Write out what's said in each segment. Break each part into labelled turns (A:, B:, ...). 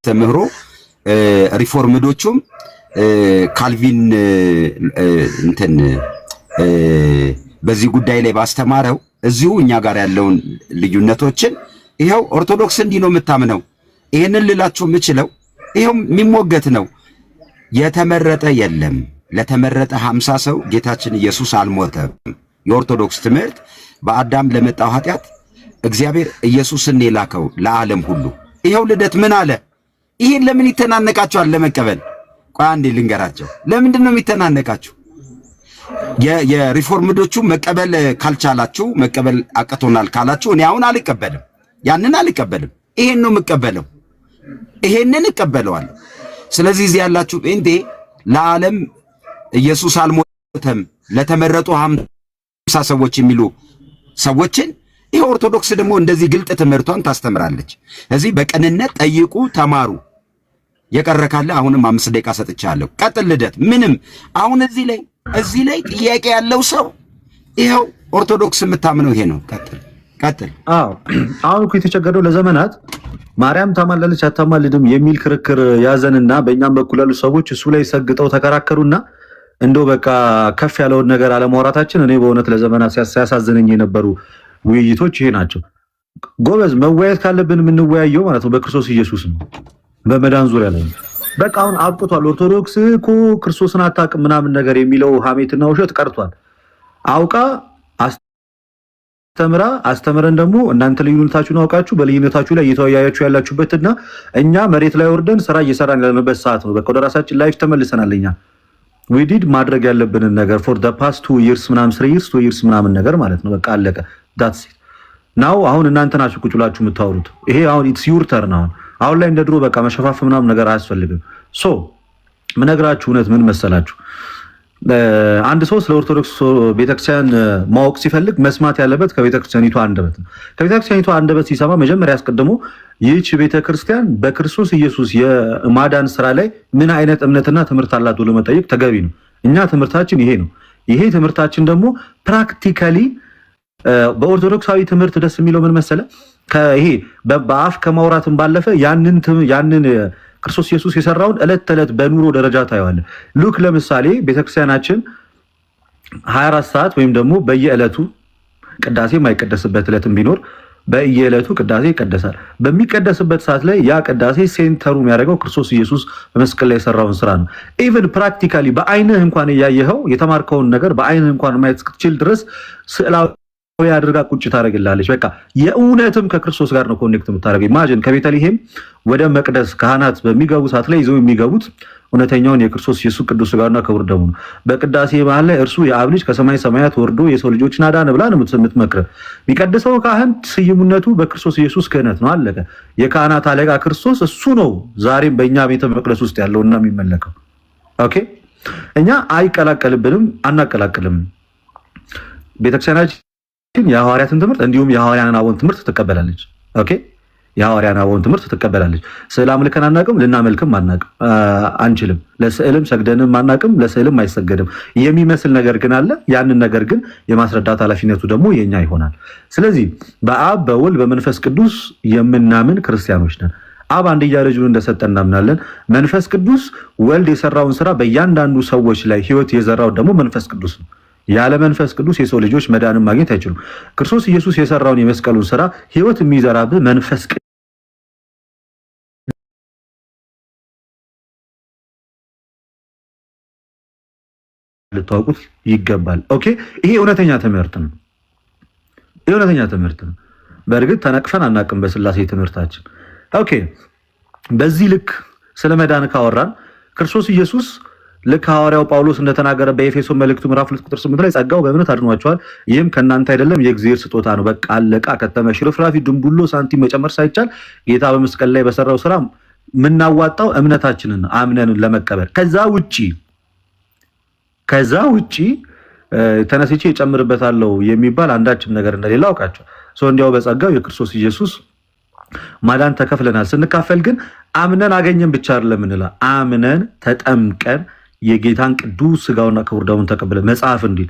A: አስተምህሮ ሪፎርምዶቹም ካልቪን እንትን በዚህ ጉዳይ ላይ ባስተማረው እዚሁ እኛ ጋር ያለውን ልዩነቶችን ይሄው ኦርቶዶክስ እንዲህ ነው የምታምነው። ይሄንን ልላችሁ የምችለው ይሄው የሚሞገት ነው። የተመረጠ የለም። ለተመረጠ 50 ሰው ጌታችን ኢየሱስ አልሞተም። የኦርቶዶክስ ትምህርት በአዳም ለመጣው ኃጢአት እግዚአብሔር ኢየሱስን የላከው ለዓለም ሁሉ። ይሄው ልደት ምን አለ? ይሄን ለምን ይተናነቃችኋል ለመቀበል? ቆይ አንዴ ልንገራቸው። ለምንድን ነው የሚተናነቃችሁ? የሪፎርምዶቹ መቀበል ካልቻላችሁ መቀበል አቅቶናል ካላችሁ እኔ አሁን አልቀበልም። ያንን አልቀበልም። ይሄን ነው የምቀበለው። ይሄንን እቀበለዋለሁ። ስለዚህ እዚህ ያላችሁ ጴንጤ ለዓለም ኢየሱስ አልሞተም ለተመረጡ 50 ሰዎች የሚሉ ሰዎችን ይሄ ኦርቶዶክስ ደግሞ እንደዚህ ግልጥ ትምህርቷን ታስተምራለች። እዚህ በቅንነት ጠይቁ፣ ተማሩ። የቀረ ካለ አሁንም 5 ደቂቃ ሰጥቻለሁ። ቀጥል ልደት። ምንም አሁን እዚህ ላይ ጥያቄ ያለው ሰው ይሄው ኦርቶዶክስ የምታምነው ይሄ ነው። ቀጥል።
B: አሁን እኮ የተቸገረው ለዘመናት ማርያም ታማላለች አታማልድም የሚል ክርክር ያዘንና በእኛም በኩል ያሉ ሰዎች እሱ ላይ ሰግጠው ተከራከሩና እንደው በቃ ከፍ ያለውን ነገር አለማውራታችን እኔ በእውነት ለዘመናት ሲያሳዝነኝ የነበሩ ውይይቶች ይሄ ናቸው። ጎበዝ መወያየት ካለብን የምንወያየው ማለት ነው በክርስቶስ ኢየሱስ ነው፣ በመዳን ዙሪያ ላይ በቃ አሁን አብቅቷል። ኦርቶዶክስ እኮ ክርስቶስን አታውቅም ምናምን ነገር የሚለው ሐሜትና ውሸት ቀርቷል። አውቃ አስተምረን ደግሞ እናንተ ልዩነታችሁን አውቃችሁ በልዩነታችሁ ላይ እየተወያያችሁ ያላችሁበትና እኛ መሬት ላይ ወርደን ስራ እየሰራን ያለንበት ሰዓት ነው። በቃ ወደ ራሳችን ላይፍ ተመልሰናል። እኛ we did ማድረግ ያለብንን ነገር for the past 2 years ምናምን 3 years 2 years ምናምን ነገር ማለት ነው። በቃ አለቀ። that's it now አሁን እናንተ ናችሁ ቁጭ ብላችሁ የምታወሩት። ይሄ አሁን it's your turn አሁን ላይ እንደ ድሮ በቃ መሸፋፍ ምናምን ነገር አያስፈልግም። ሶ ምነግራችሁ እውነት ምን መሰላችሁ? አንድ ሰው ስለ ኦርቶዶክስ ቤተክርስቲያን ማወቅ ሲፈልግ መስማት ያለበት ከቤተክርስቲያኒቱ አንደበት ነው። ከቤተክርስቲያኒቱ አንደበት ሲሰማ መጀመሪያ ያስቀድሞ ይህች ቤተክርስቲያን በክርስቶስ ኢየሱስ የማዳን ስራ ላይ ምን አይነት እምነትና ትምህርት አላት ብሎ መጠየቅ ተገቢ ነው። እኛ ትምህርታችን ይሄ ነው። ይሄ ትምህርታችን ደግሞ ፕራክቲካሊ በኦርቶዶክሳዊ ትምህርት ደስ የሚለው ምን መሰለ? ይሄ በአፍ ከማውራትም ባለፈ ያንን ክርስቶስ ኢየሱስ የሰራውን ዕለት ተዕለት በኑሮ ደረጃ ታየዋለ። ሉክ ለምሳሌ ቤተክርስቲያናችን 24 ሰዓት ወይም ደግሞ በየዕለቱ ቅዳሴ የማይቀደስበት ዕለትም ቢኖር በየዕለቱ ቅዳሴ ይቀደሳል። በሚቀደስበት ሰዓት ላይ ያ ቅዳሴ ሴንተሩ የሚያደርገው ክርስቶስ ኢየሱስ በመስቀል ላይ የሰራውን ስራ ነው። ኢቭን ፕራክቲካሊ በአይንህ እንኳን እያየኸው የተማርከውን ነገር በአይንህ እንኳን ማየት እስክትችል ድረስ ስዕላዊ ያድርጋ ቁጭ ታደርግላለች። በቃ የእውነትም ከክርስቶስ ጋር ነው ኮኔክት የምታደርገው። ኢማጂን ከቤተልሔም ወደ መቅደስ ካህናት በሚገቡ ሰዓት ላይ ይዘው የሚገቡት እውነተኛውን የክርስቶስ ኢየሱስ ቅዱስ ሥጋውና ክቡር ደሙ ነው። በቅዳሴ መሃል ላይ እርሱ የአብ ልጅ ከሰማይ ሰማያት ወርዶ የሰው ልጆችን አዳነ ብላ ነው የምትመክረው። የሚቀድሰው ካህን ስዩምነቱ በክርስቶስ ኢየሱስ ክህነት ነው። አለቀ። የካህናት አለቃ ክርስቶስ እሱ ነው ዛሬም በእኛ ቤተ መቅደስ ውስጥ ያለውና የሚመለከው። ኦኬ እኛ አይቀላቀልብንም፣ አናቀላቅልም። ቤተክርስቲያናችን የሐዋርያትን ትምህርት እንዲሁም የሐዋርያን አበውን ትምህርት ትቀበላለች። ኦኬ የሐዋርያን አበውን ትምህርት ትቀበላለች። ስዕል አምልከን አናቅም፣ ልናመልክም አንችልም። ለስዕልም ሰግደንም አናቅም፣ ለስዕልም አይሰገድም። የሚመስል ነገር ግን አለ። ያንን ነገር ግን የማስረዳት ኃላፊነቱ ደግሞ የኛ ይሆናል። ስለዚህ በአብ በወልድ በመንፈስ ቅዱስ የምናምን ክርስቲያኖች ነን። አብ አንድያ ልጁን እንደሰጠ እናምናለን። መንፈስ ቅዱስ ወልድ የሰራውን ስራ በእያንዳንዱ ሰዎች ላይ ህይወት የዘራው ደግሞ መንፈስ ቅዱስ ነው። ያለ መንፈስ ቅዱስ የሰው ልጆች መዳንን ማግኘት አይችሉም። ክርስቶስ ኢየሱስ የሰራውን የመስቀሉን ስራ ህይወት የሚዘራብህ መንፈስ ልታውቁት ይገባል። ኦኬ ይሄ እውነተኛ ትምህርት ነው። በእርግጥ ተነቅፈን አናቅም በስላሴ ትምህርታችን። ኦኬ በዚህ ልክ ስለ መዳን ካወራን ክርስቶስ ኢየሱስ ልክ ሐዋርያው ጳውሎስ እንደተናገረ በኤፌሶን መልእክቱ ምዕራፍ 2 ቁጥር 8 ላይ ጸጋው በእምነት አድኗቸዋል፣ ይህም ከእናንተ አይደለም የእግዚአብሔር ስጦታ ነው። በቃ አለቃ ከተመ። ሽርፍራፊ ድንቡሎ ሳንቲም መጨመር ሳይቻል ጌታ በመስቀል ላይ በሰራው ስራ የምናዋጣው እምነታችንን አምነን ለመቀበል ከዛ ውጪ ተነስቼ እጨምርበታለሁ የሚባል አንዳችም ነገር እንደሌለ አውቃቸው። እንዲያው በጸጋው የክርስቶስ ኢየሱስ ማዳን ተከፍለናል። ስንካፈል ግን አምነን አገኘን ብቻ አይደለም እንላ አምነን ተጠምቀን የጌታን ቅዱስ ሥጋውና ክቡር ደሙን ተቀብለን መጽሐፍ እንዲል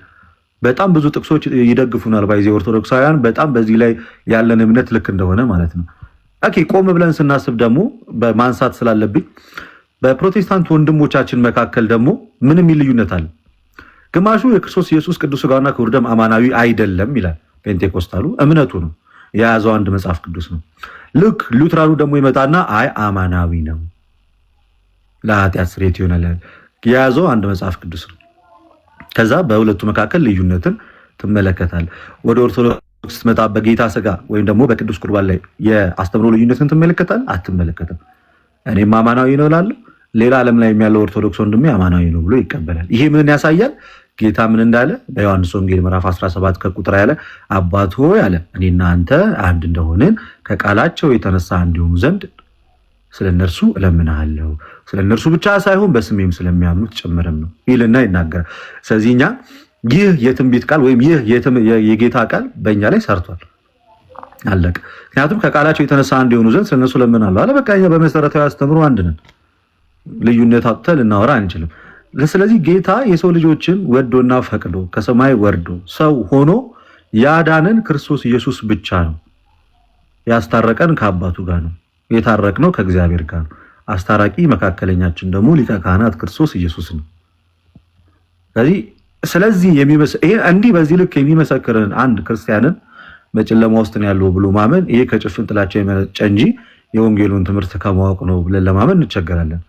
B: በጣም ብዙ ጥቅሶች ይደግፉናል። ባይዚ ኦርቶዶክሳውያን በጣም በዚህ ላይ ያለን እምነት ልክ እንደሆነ ማለት ነው። ኦኬ ቆም ብለን ስናስብ ደግሞ በማንሳት ስላለብኝ በፕሮቴስታንት ወንድሞቻችን መካከል ደግሞ ምንም ልዩነት አለ። ግማሹ የክርስቶስ ኢየሱስ ቅዱስ ሥጋውና ክቡር ደም አማናዊ አይደለም ይላል። ፔንቴኮስታሉ እምነቱ ነው የያዘው አንድ መጽሐፍ ቅዱስ ነው። ልክ ሉትራኑ ደግሞ ይመጣና አይ አማናዊ ነው ለኃጢአት ስርየት ይሆናል የያዘው አንድ መጽሐፍ ቅዱስ ነው። ከዛ በሁለቱ መካከል ልዩነትን ትመለከታል። ወደ ኦርቶዶክስ ስትመጣ በጌታ ሥጋ ወይም ደግሞ በቅዱስ ቁርባን ላይ የአስተምሮ ልዩነትን ትመለከታል? አትመለከትም። እኔም አማናዊ ነው እላለሁ፣ ሌላ ዓለም ላይ ያለው ኦርቶዶክስ ወንድሜ አማናዊ ነው ብሎ ይቀበላል። ይሄ ምን ያሳያል? ጌታ ምን እንዳለ በዮሐንስ ወንጌል ምዕራፍ 17 ከቁጥር ያለ አባት ሆይ አለ እኔና አንተ አንድ እንደሆንን ከቃላቸው የተነሳ እንዲሆኑ ዘንድ ስለነርሱ እለምናለሁ፣ ስለነርሱ ብቻ ሳይሆን በስሜም ስለሚያምኑት ጭምርም ነው ይልና ይናገራል። ስለዚህ እኛ ይህ የትንቢት ቃል ወይም ይህ የጌታ ቃል በእኛ ላይ ሰርቷል። አለቀ። ምክንያቱም ከቃላቸው የተነሳ እንዲሆኑ ዘንድ ስለነሱ እለምናለሁ አለ። በቃ እኛ በመሰረታዊ አስተምሮ አንድ ነን። ልዩነት አጥተን ልናወራ አንችልም። ስለዚህ ጌታ የሰው ልጆችን ወዶና ፈቅዶ ከሰማይ ወርዶ ሰው ሆኖ ያዳነን ክርስቶስ ኢየሱስ ብቻ ነው። ያስታረቀን ከአባቱ ጋር ነው። የታረቅነው ከእግዚአብሔር ጋር ነው። አስታራቂ መካከለኛችን ደግሞ ሊቀ ካህናት ክርስቶስ ኢየሱስ ነው። ስለዚህ እንዲህ በዚህ ልክ የሚመሰክርን አንድ ክርስቲያንን በጨለማ ውስጥ ነው ያለው ብሎ ማመን ይሄ ከጭፍን ጥላቻ የመነጨ እንጂ የወንጌሉን ትምህርት ከማወቅ ነው ብለን ለማመን እንቸገራለን።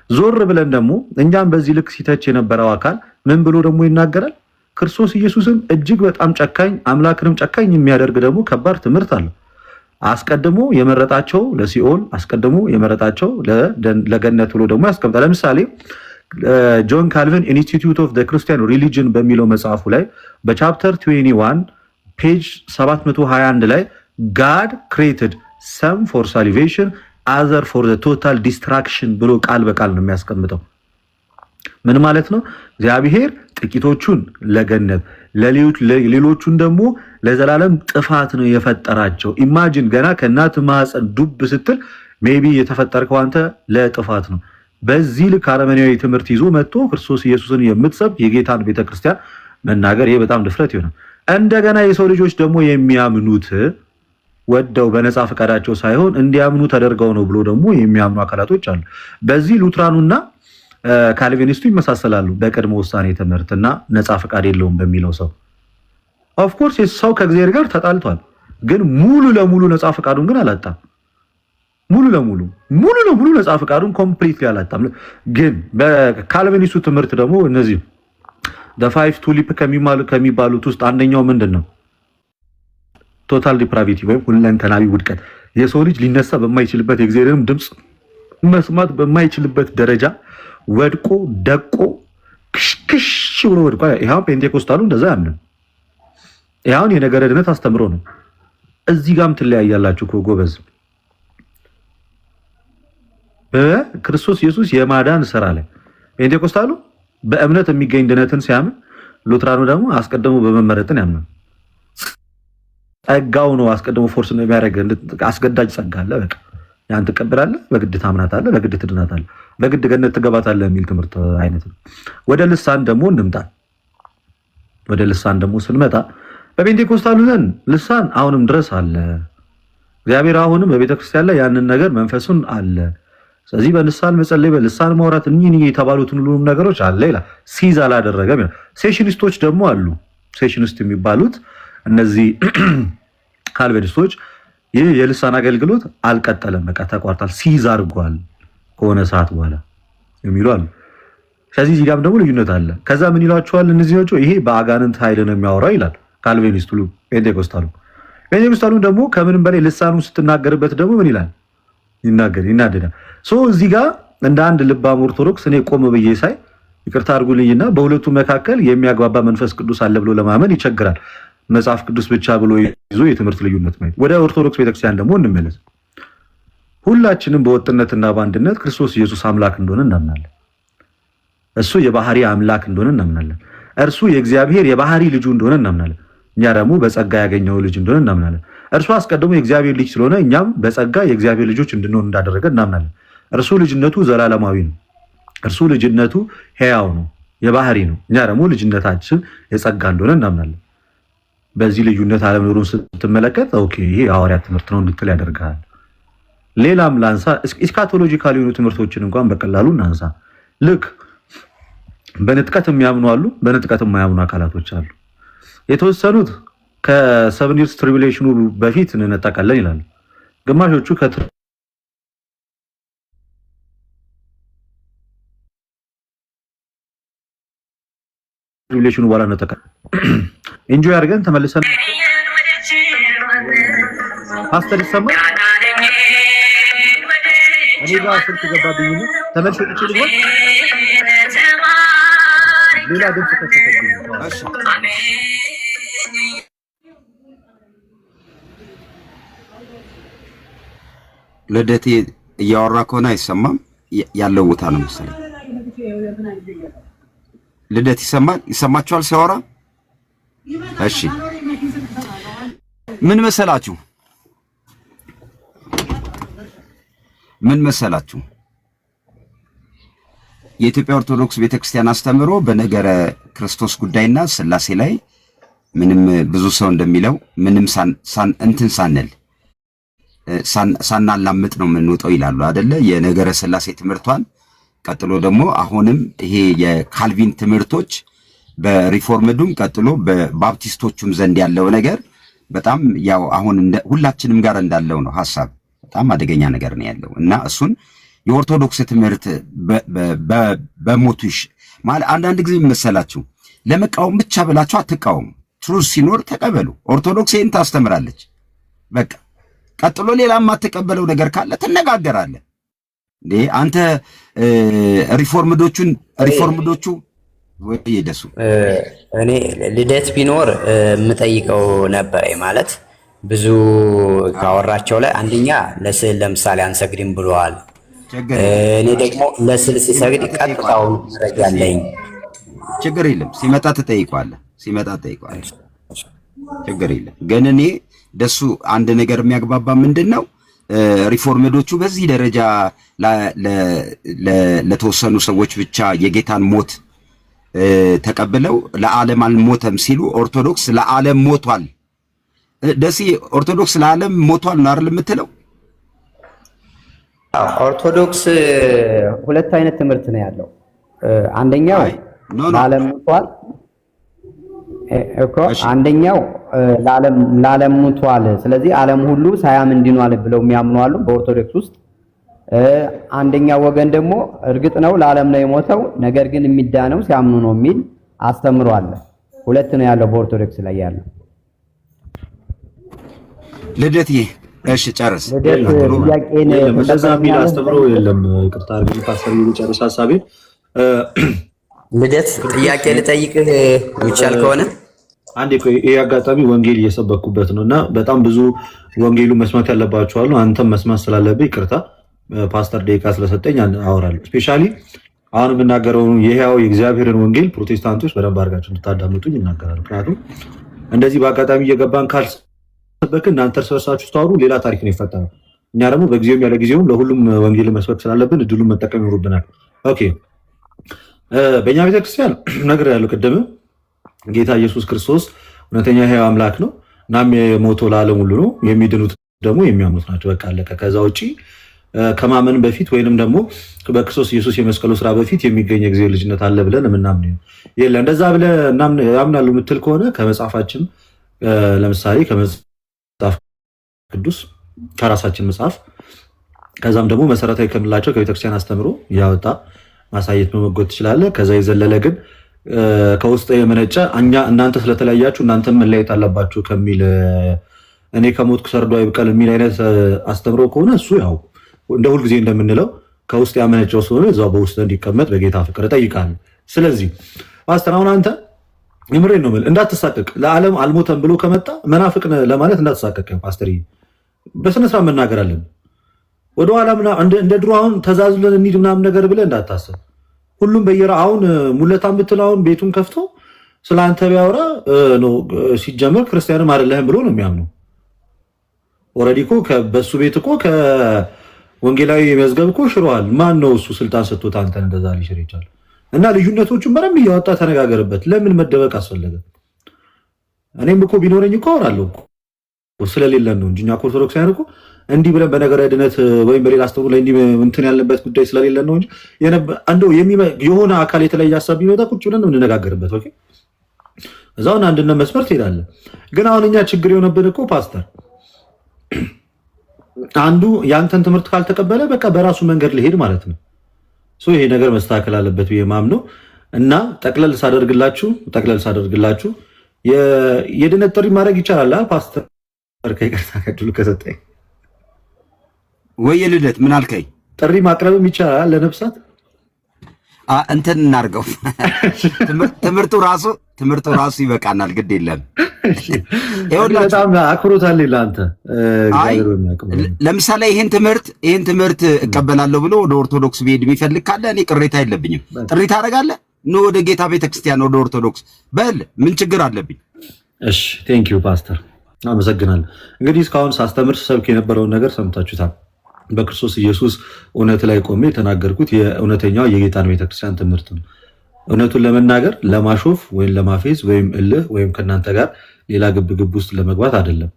B: ዞር ብለን ደግሞ እኛም በዚህ ልክ ሲተች የነበረው አካል ምን ብሎ ደግሞ ይናገራል? ክርስቶስ ኢየሱስን እጅግ በጣም ጨካኝ አምላክንም ጨካኝ የሚያደርግ ደግሞ ከባድ ትምህርት አለ። አስቀድሞ የመረጣቸው ለሲኦል አስቀድሞ የመረጣቸው ለገነት ብሎ ደግሞ ያስቀምጣል። ለምሳሌ ጆን ካልቪን ኢንስቲትዩት ኦፍ ክርስቲያን ሪሊጅን በሚለው መጽሐፉ ላይ በቻፕተር 21 ፔጅ 721 ላይ ጋድ ክሬትድ ሰም ፎር ሳልቬሽን አዘር ፎር ቶታል ዲስትራክሽን ብሎ ቃል በቃል ነው የሚያስቀምጠው። ምን ማለት ነው? እግዚአብሔር ጥቂቶቹን ለገነት ሌሎቹን ደግሞ ለዘላለም ጥፋት ነው የፈጠራቸው። ኢማጂን ገና ከእናት ማህፀን ዱብ ስትል ሜቢ የተፈጠርከው አንተ ለጥፋት ነው። በዚህ ልክ አረመኔያዊ ትምህርት ይዞ መጥቶ ክርስቶስ ኢየሱስን የምትሰብክ የጌታን ቤተክርስቲያን መናገር ይሄ በጣም ድፍረት ይሆናል። እንደገና የሰው ልጆች ደግሞ የሚያምኑት ወደው በነፃ ፈቃዳቸው ሳይሆን እንዲያምኑ ተደርገው ነው ብሎ ደግሞ የሚያምኑ አካላቶች አሉ። በዚህ ሉትራኑና ካልቪኒስቱ ይመሳሰላሉ። በቅድመ ውሳኔ ትምህርትና ነፃ ፈቃድ የለውም በሚለው ሰው ኦፍኮርስ ሰው ከእግዚአብሔር ጋር ተጣልቷል፣ ግን ሙሉ ለሙሉ ነፃ ፈቃዱን ግን አላጣም። ሙሉ ለሙሉ ነፃ ፈቃዱን ኮምፕሊትሊ አላጣም። ግን በካልቪኒስቱ ትምህርት ደግሞ እነዚህ ፋይቭ ቱሊፕ ከሚባሉት ውስጥ አንደኛው ምንድን ነው? ቶታል ዲፕራቪቲ ወይም ሁለንተናዊ ውድቀት። የሰው ልጅ ሊነሳ በማይችልበት የእግዚአብሔርን ድምፅ መስማት በማይችልበት ደረጃ ወድቆ ደቆ ክሽክሽ ብሎ ወድቆ። ይሄው ፔንቴኮስታሉ እንደዛ ያምናል። ይሄው የነገረ ድነት አስተምሮ ነው። እዚህ ጋርም ትለያያላችሁ እኮ ጎበዝ። በክርስቶስ ኢየሱስ የማዳን ስራ ላይ ፔንቴኮስታሉ በእምነት የሚገኝ ድነትን ሲያምን፣ ሉትራኑ ደግሞ አስቀድሞ በመመረጥን ያምናል። ጸጋው ነው አስቀድሞ ፎርስ ነው የሚያደርግ። አስገዳጅ ጸጋ አለ። በቃ ያን ትቀበላለህ፣ በግድ ታምናታለህ፣ በግድ ትድናታለህ፣ በግድ ገነት ትገባታለህ የሚል ትምህርት አይነት ነው። ወደ ልሳን ደግሞ እንምጣ። ወደ ልሳን ደግሞ ስንመጣ በፔንቴኮስታሉ ዘንድ ልሳን አሁንም ድረስ አለ። እግዚአብሔር አሁንም በቤተክርስቲያን ላይ ያንን ነገር መንፈሱን አለ። ስለዚህ በልሳን መጸለይ፣ በልሳን ማውራት እኚህ የተባሉትን ሁሉም ነገሮች አለ ይላል። ሲዝ አላደረገም ይላል። ሴሽኒስቶች ደግሞ አሉ። ሴሽኒስት የሚባሉት እነዚህ ካልቪኒስቶች ይህ የልሳን አገልግሎት አልቀጠለም፣ በቃ ተቋርጧል፣ ሲዝ አድርጓል ከሆነ ሰዓት በኋላ የሚሉ አሉ። ስለዚህ እዚህ ጋርም ደግሞ ልዩነት አለ። ከዛ ምን ይሏቸዋል እነዚህ ናቸው? ይሄ በአጋንንት ኃይል ነው የሚያወራው ይላል ካልቪኒስቱ። ፔንቴኮስታሉ ደግሞ ከምንም በላይ ልሳኑ ስትናገርበት ደግሞ ምን ይላል? ይናደዳል። እዚህ ጋር እንደ አንድ ልባም ኦርቶዶክስ እኔ ቆም ብዬ ሳይ ይቅርታ አድርጉልኝና በሁለቱ መካከል የሚያግባባ መንፈስ ቅዱስ አለ ብሎ ለማመን ይቸግራል። መጽሐፍ ቅዱስ ብቻ ብሎ ይዞ የትምህርት ልዩነት ማለት። ወደ ኦርቶዶክስ ቤተክርስቲያን ደግሞ እንመለስ። ሁላችንም በወጥነትና በአንድነት ክርስቶስ ኢየሱስ አምላክ እንደሆነ እናምናለን። እሱ የባህሪ አምላክ እንደሆነ እናምናለን። እርሱ የእግዚአብሔር የባህሪ ልጁ እንደሆነ እናምናለን። እኛ ደግሞ በጸጋ ያገኘው ልጅ እንደሆነ እናምናለን። እርሱ አስቀድሞ የእግዚአብሔር ልጅ ስለሆነ እኛም በጸጋ የእግዚአብሔር ልጆች እንድንሆን እንዳደረገ እናምናለን። እርሱ ልጅነቱ ዘላለማዊ ነው። እርሱ ልጅነቱ ሕያው ነው፣ የባህሪ ነው። እኛ ደግሞ ልጅነታችን የጸጋ እንደሆነ እናምናለን። በዚህ ልዩነት አለመኖሩን ስትመለከት ኦኬ ይሄ የሐዋርያት ትምህርት ነው እንድትል ያደርጋል። ሌላም ላንሳ። እስካቶሎጂካል የሆኑ ትምህርቶችን እንኳን በቀላሉ እናንሳ። ልክ በንጥቀት የሚያምኑ አሉ፣ በንጥቀት የማያምኑ አካላቶች አሉ። የተወሰኑት ከ7 years ትሪቡሌሽኑ በፊት እንነጠቃለን ይላሉ። ግማሾቹ ትሪቡሌሽኑ በኋላ እንነጠቃለን። ኢንጆይ አድርገን ተመልሰን ፓስተር ይሰማል። እኔ ጋር ስልክ ገባብኝ ነው ተመልሼ ልችል ይሆን? ሌላ ድምጽ ተከተለኝ። እሺ
A: ልደቴ እያወራ ከሆነ አይሰማም። ያለው ቦታ ነው መሰለኝ። ልደት ይሰማል? ይሰማችኋል ሲያወራ? እሺ ምን መሰላችሁ የኢትዮጵያ ኦርቶዶክስ ቤተክርስቲያን አስተምሮ በነገረ ክርስቶስ ጉዳይና ስላሴ ላይ ምንም ብዙ ሰው እንደሚለው ምንም እንትን ሳናላምጥ ነው የምንወጣው ይላሉ አይደለ? የነገረ ስላሴ ትምህርቷን ቀጥሎ ደግሞ አሁንም ይሄ የካልቪን ትምህርቶች በሪፎርምዱም ቀጥሎ በባፕቲስቶቹም ዘንድ ያለው ነገር በጣም ያው አሁን ሁላችንም ጋር እንዳለው ነው ሐሳብ በጣም አደገኛ ነገር ነው ያለው እና እሱን የኦርቶዶክስ ትምህርት በሞቱሽ ማለት አንዳንድ ጊዜ መሰላችሁ ለመቃወም ብቻ ብላችሁ አትቃወሙ። ትሩዝ ሲኖር ተቀበሉ። ኦርቶዶክስ ይህን ታስተምራለች። በቃ ቀጥሎ ሌላ የማትቀበለው ነገር ካለ ትነጋገራለህ። እንዴ አንተ ሪፎርምዶቹ ወይ ይደሱ
C: እኔ ልደት ቢኖር የምጠይቀው ነበር ማለት ብዙ ካወራቸው ላይ አንደኛ ለስዕል ለምሳሌ አንሰግድም ብለዋል። እኔ ደግሞ ለስዕል ሲሰግድ ቀጥታውን ረጃለኝ።
A: ችግር የለም ሲመጣ ትጠይቀዋለህ። ችግር የለም ግን እኔ ደሱ አንድ ነገር የሚያግባባ ምንድነው ሪፎርምዶቹ በዚህ ደረጃ ለተወሰኑ ሰዎች ብቻ የጌታን ሞት ተቀብለው ለዓለም አልሞተም ሲሉ ኦርቶዶክስ ለዓለም ሞቷል። ደሲ ኦርቶዶክስ ለዓለም ሞቷል ነው አይደል የምትለው?
C: ኦርቶዶክስ ሁለት አይነት ትምህርት ነው ያለው። አንደኛው ለዓለም ሞቷል እኮ አንደኛው ለዓለም ሞቷል፣ ስለዚህ ዓለም ሁሉ ሳያምን እንዲኗል ብለው የሚያምኑ አሉ በኦርቶዶክስ ውስጥ። አንደኛው ወገን ደግሞ እርግጥ ነው ለዓለም ነው የሞተው፣ ነገር ግን የሚዳነው ሲያምኑ ነው የሚል አስተምሮ አለ። ሁለት ነው ያለው በኦርቶዶክስ ላይ ያለው።
A: ልደትዬ እሺ ጨርስ።
C: ጥያቄን
B: እንደዛ የሚል አስተምሮ የለም። ይቅርታ አድርግልኝ ፓስተር ጨርስ ሐሳቤን።
C: ልደት ጥያቄ ልጠይቅህ ይቻል ከሆነ
B: አንዴ ቆይ። ይሄ አጋጣሚ ወንጌል እየሰበኩበት ነውና በጣም ብዙ ወንጌሉ መስማት ያለባቸው አሉ። አንተም መስማት ስላለብህ ይቅርታ ፓስተር ደቂቃ ስለሰጠኝ አወራለሁ። ስፔሻሊ አሁን የምናገረው የሕያው የእግዚአብሔርን ወንጌል ፕሮቴስታንቶች በደንብ አድርጋችሁ እንድታዳምጡኝ እናገራለሁ። ምክንያቱም እንደዚህ በአጋጣሚ እየገባን ካልሰበክን እናንተ እርስ በርሳችሁ ስታወሩ ሌላ ታሪክ ነው ይፈጠራል። እኛ ደግሞ በጊዜውም ያለ ጊዜውም ለሁሉም ወንጌል መስበክ ስላለብን እድሉን መጠቀም ይኖርብናል። ኦኬ በእኛ ቤተክርስቲያን ነገር ያለው ቅድም ጌታ ኢየሱስ ክርስቶስ እውነተኛ ሕያው አምላክ ነው። እናም የሞተው ለዓለም ሁሉ ነው። የሚድኑት ደግሞ የሚያምኑት ናቸው። በቃ አለቀ። ከዛ ውጪ ከማመን በፊት ወይንም ደግሞ በክርስቶስ ኢየሱስ የመስቀሉ ስራ በፊት የሚገኝ የእግዚአብሔር ልጅነት አለ ብለን የምናምን የለ። እንደዛ ብለህ ያምናሉ የምትል ከሆነ ከመጽሐፋችን ለምሳሌ ከመጽሐፍ ቅዱስ ከራሳችን መጽሐፍ ከዛም ደግሞ መሰረታዊ ከምንላቸው ከቤተክርስቲያን አስተምሮ ያወጣ ማሳየት መመጎት ትችላለህ። ከዛ የዘለለ ግን ከውስጥ የመነጨ እናንተ ስለተለያያችሁ እናንተም መለያየት አለባችሁ ከሚል እኔ ከሞትኩ ሰርዶ አይብቀል የሚል አይነት አስተምሮ ከሆነ እሱ ያው እንደ ሁልጊዜ እንደምንለው ከውስጥ ያመነጨው ስለሆነ እዛው በውስጥ እንዲቀመጥ በጌታ ፍቅር እጠይቃለሁ። ስለዚህ ፓስተር አሁን አንተ የምሬን ነው የምልህ እንዳትሳቀቅ። ለዓለም አልሞተም ብሎ ከመጣ መናፍቅ ለማለት እንዳትሳቀቅ። ፓስተር በስነ ስርዓት መናገር አለን። ወደኋላ እንደ ድሮ አሁን ተዛዝለን እንሂድ ምናምን ነገር ብለህ እንዳታስብ። ሁሉም አሁን ሙለታ የምትለው አሁን ቤቱን ከፍቶ ስለ አንተ ቢያወራ ነው ሲጀመር ክርስቲያንም አይደለህም ብሎ ነው የሚያምነው። ኦልሬዲ እኮ በሱ ቤት እኮ ከወንጌላዊ መዝገብ እኮ ሽሯል። ማን ነው እሱ ስልጣን ሰጥቶት አንተን እንደዛ ሊሽር ይቻላል? እና ልዩነቶቹን በደንብ እያወጣ ተነጋገርበት። ለምን መደበቅ አስፈለገ? እኔም እኮ ቢኖረኝ እኮ አወራለሁ እኮ ስለሌለን ነው እንጂ እኛ ኦርቶዶክሳውያን እኮ እንዲህ ብለን በነገረ ድነት ወይም በሌላ አስተምሮ ላይ እንዲህ እንትን ያለበት ጉዳይ ስለሌለ ነው እንጂ እንደው የሆነ አካል የተለየ ሀሳብ ቢመጣ ቁጭ ብለን ነው የምንነጋገርበት። ኦኬ እዛውን አንድነት መስመር ትሄዳለህ። ግን አሁን እኛ ችግር የሆነብን እኮ ፓስተር አንዱ ያንተን ትምህርት ካልተቀበለ በቃ በራሱ መንገድ ሊሄድ ማለት ነው። ይሄ ነገር መስተካከል አለበት ብዬ ማምነው እና ጠቅለል ሳደርግላችሁ የድነት ጥሪ ማድረግ ይቻላል። ፓስተር ከይቅርታ ከድሉ ከሰጠኝ
A: ወይ የልደት ምን አልከኝ?
B: ጥሪ ማቅረብም ይቻላል ለነፍሳት
A: እንትን እናርገው። ትምህርቱ ራሱ ይበቃናል። ግድ የለም
B: በጣም አክብሮታል ለአንተ።
A: ለምሳሌ ይህን ትምህርት እቀበላለሁ ብሎ ወደ ኦርቶዶክስ ቢሄድ የሚፈልግ ካለ እኔ ቅሬታ የለብኝም። ጥሪ ታደርጋለህ ኖ ወደ ጌታ ቤተክርስቲያን ወደ ኦርቶዶክስ በል ምን ችግር አለብኝ?
B: እሺ ቴንኪዩ ፓስተር አመሰግናለሁ። እንግዲህ እስካሁን ሳስተምር ሰብክ የነበረውን ነገር ሰምታችሁታል። በክርስቶስ ኢየሱስ እውነት ላይ ቆሜ የተናገርኩት የእውነተኛው የጌታን ቤተክርስቲያን ትምህርት ነው። እውነቱን ለመናገር ለማሾፍ ወይም ለማፌዝ ወይም እልህ ወይም ከእናንተ ጋር ሌላ ግብግብ ውስጥ ለመግባት አይደለም።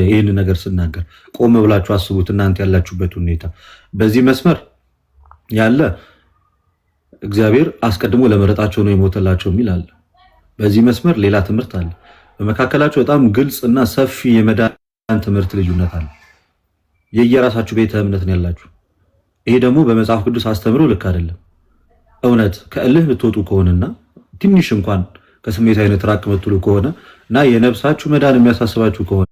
B: ይህን ነገር ስናገር ቆም ብላችሁ አስቡት። እናንተ ያላችሁበት ሁኔታ በዚህ መስመር ያለ እግዚአብሔር አስቀድሞ ለመረጣቸው ነው የሞተላቸው የሚል አለ። በዚህ መስመር ሌላ ትምህርት አለ። በመካከላቸው በጣም ግልጽ እና ሰፊ የመዳን ትምህርት ልዩነት አለ። የየራሳችሁ ቤተ እምነት ነው ያላችሁ። ይሄ ደግሞ በመጽሐፍ ቅዱስ አስተምሮ ልክ አይደለም። እውነት ከእልህ ብትወጡ ከሆነና ትንሽ እንኳን ከስሜት አይነት ራቅ ምትሉ ከሆነ እና የነፍሳችሁ መዳን የሚያሳስባችሁ ከሆነ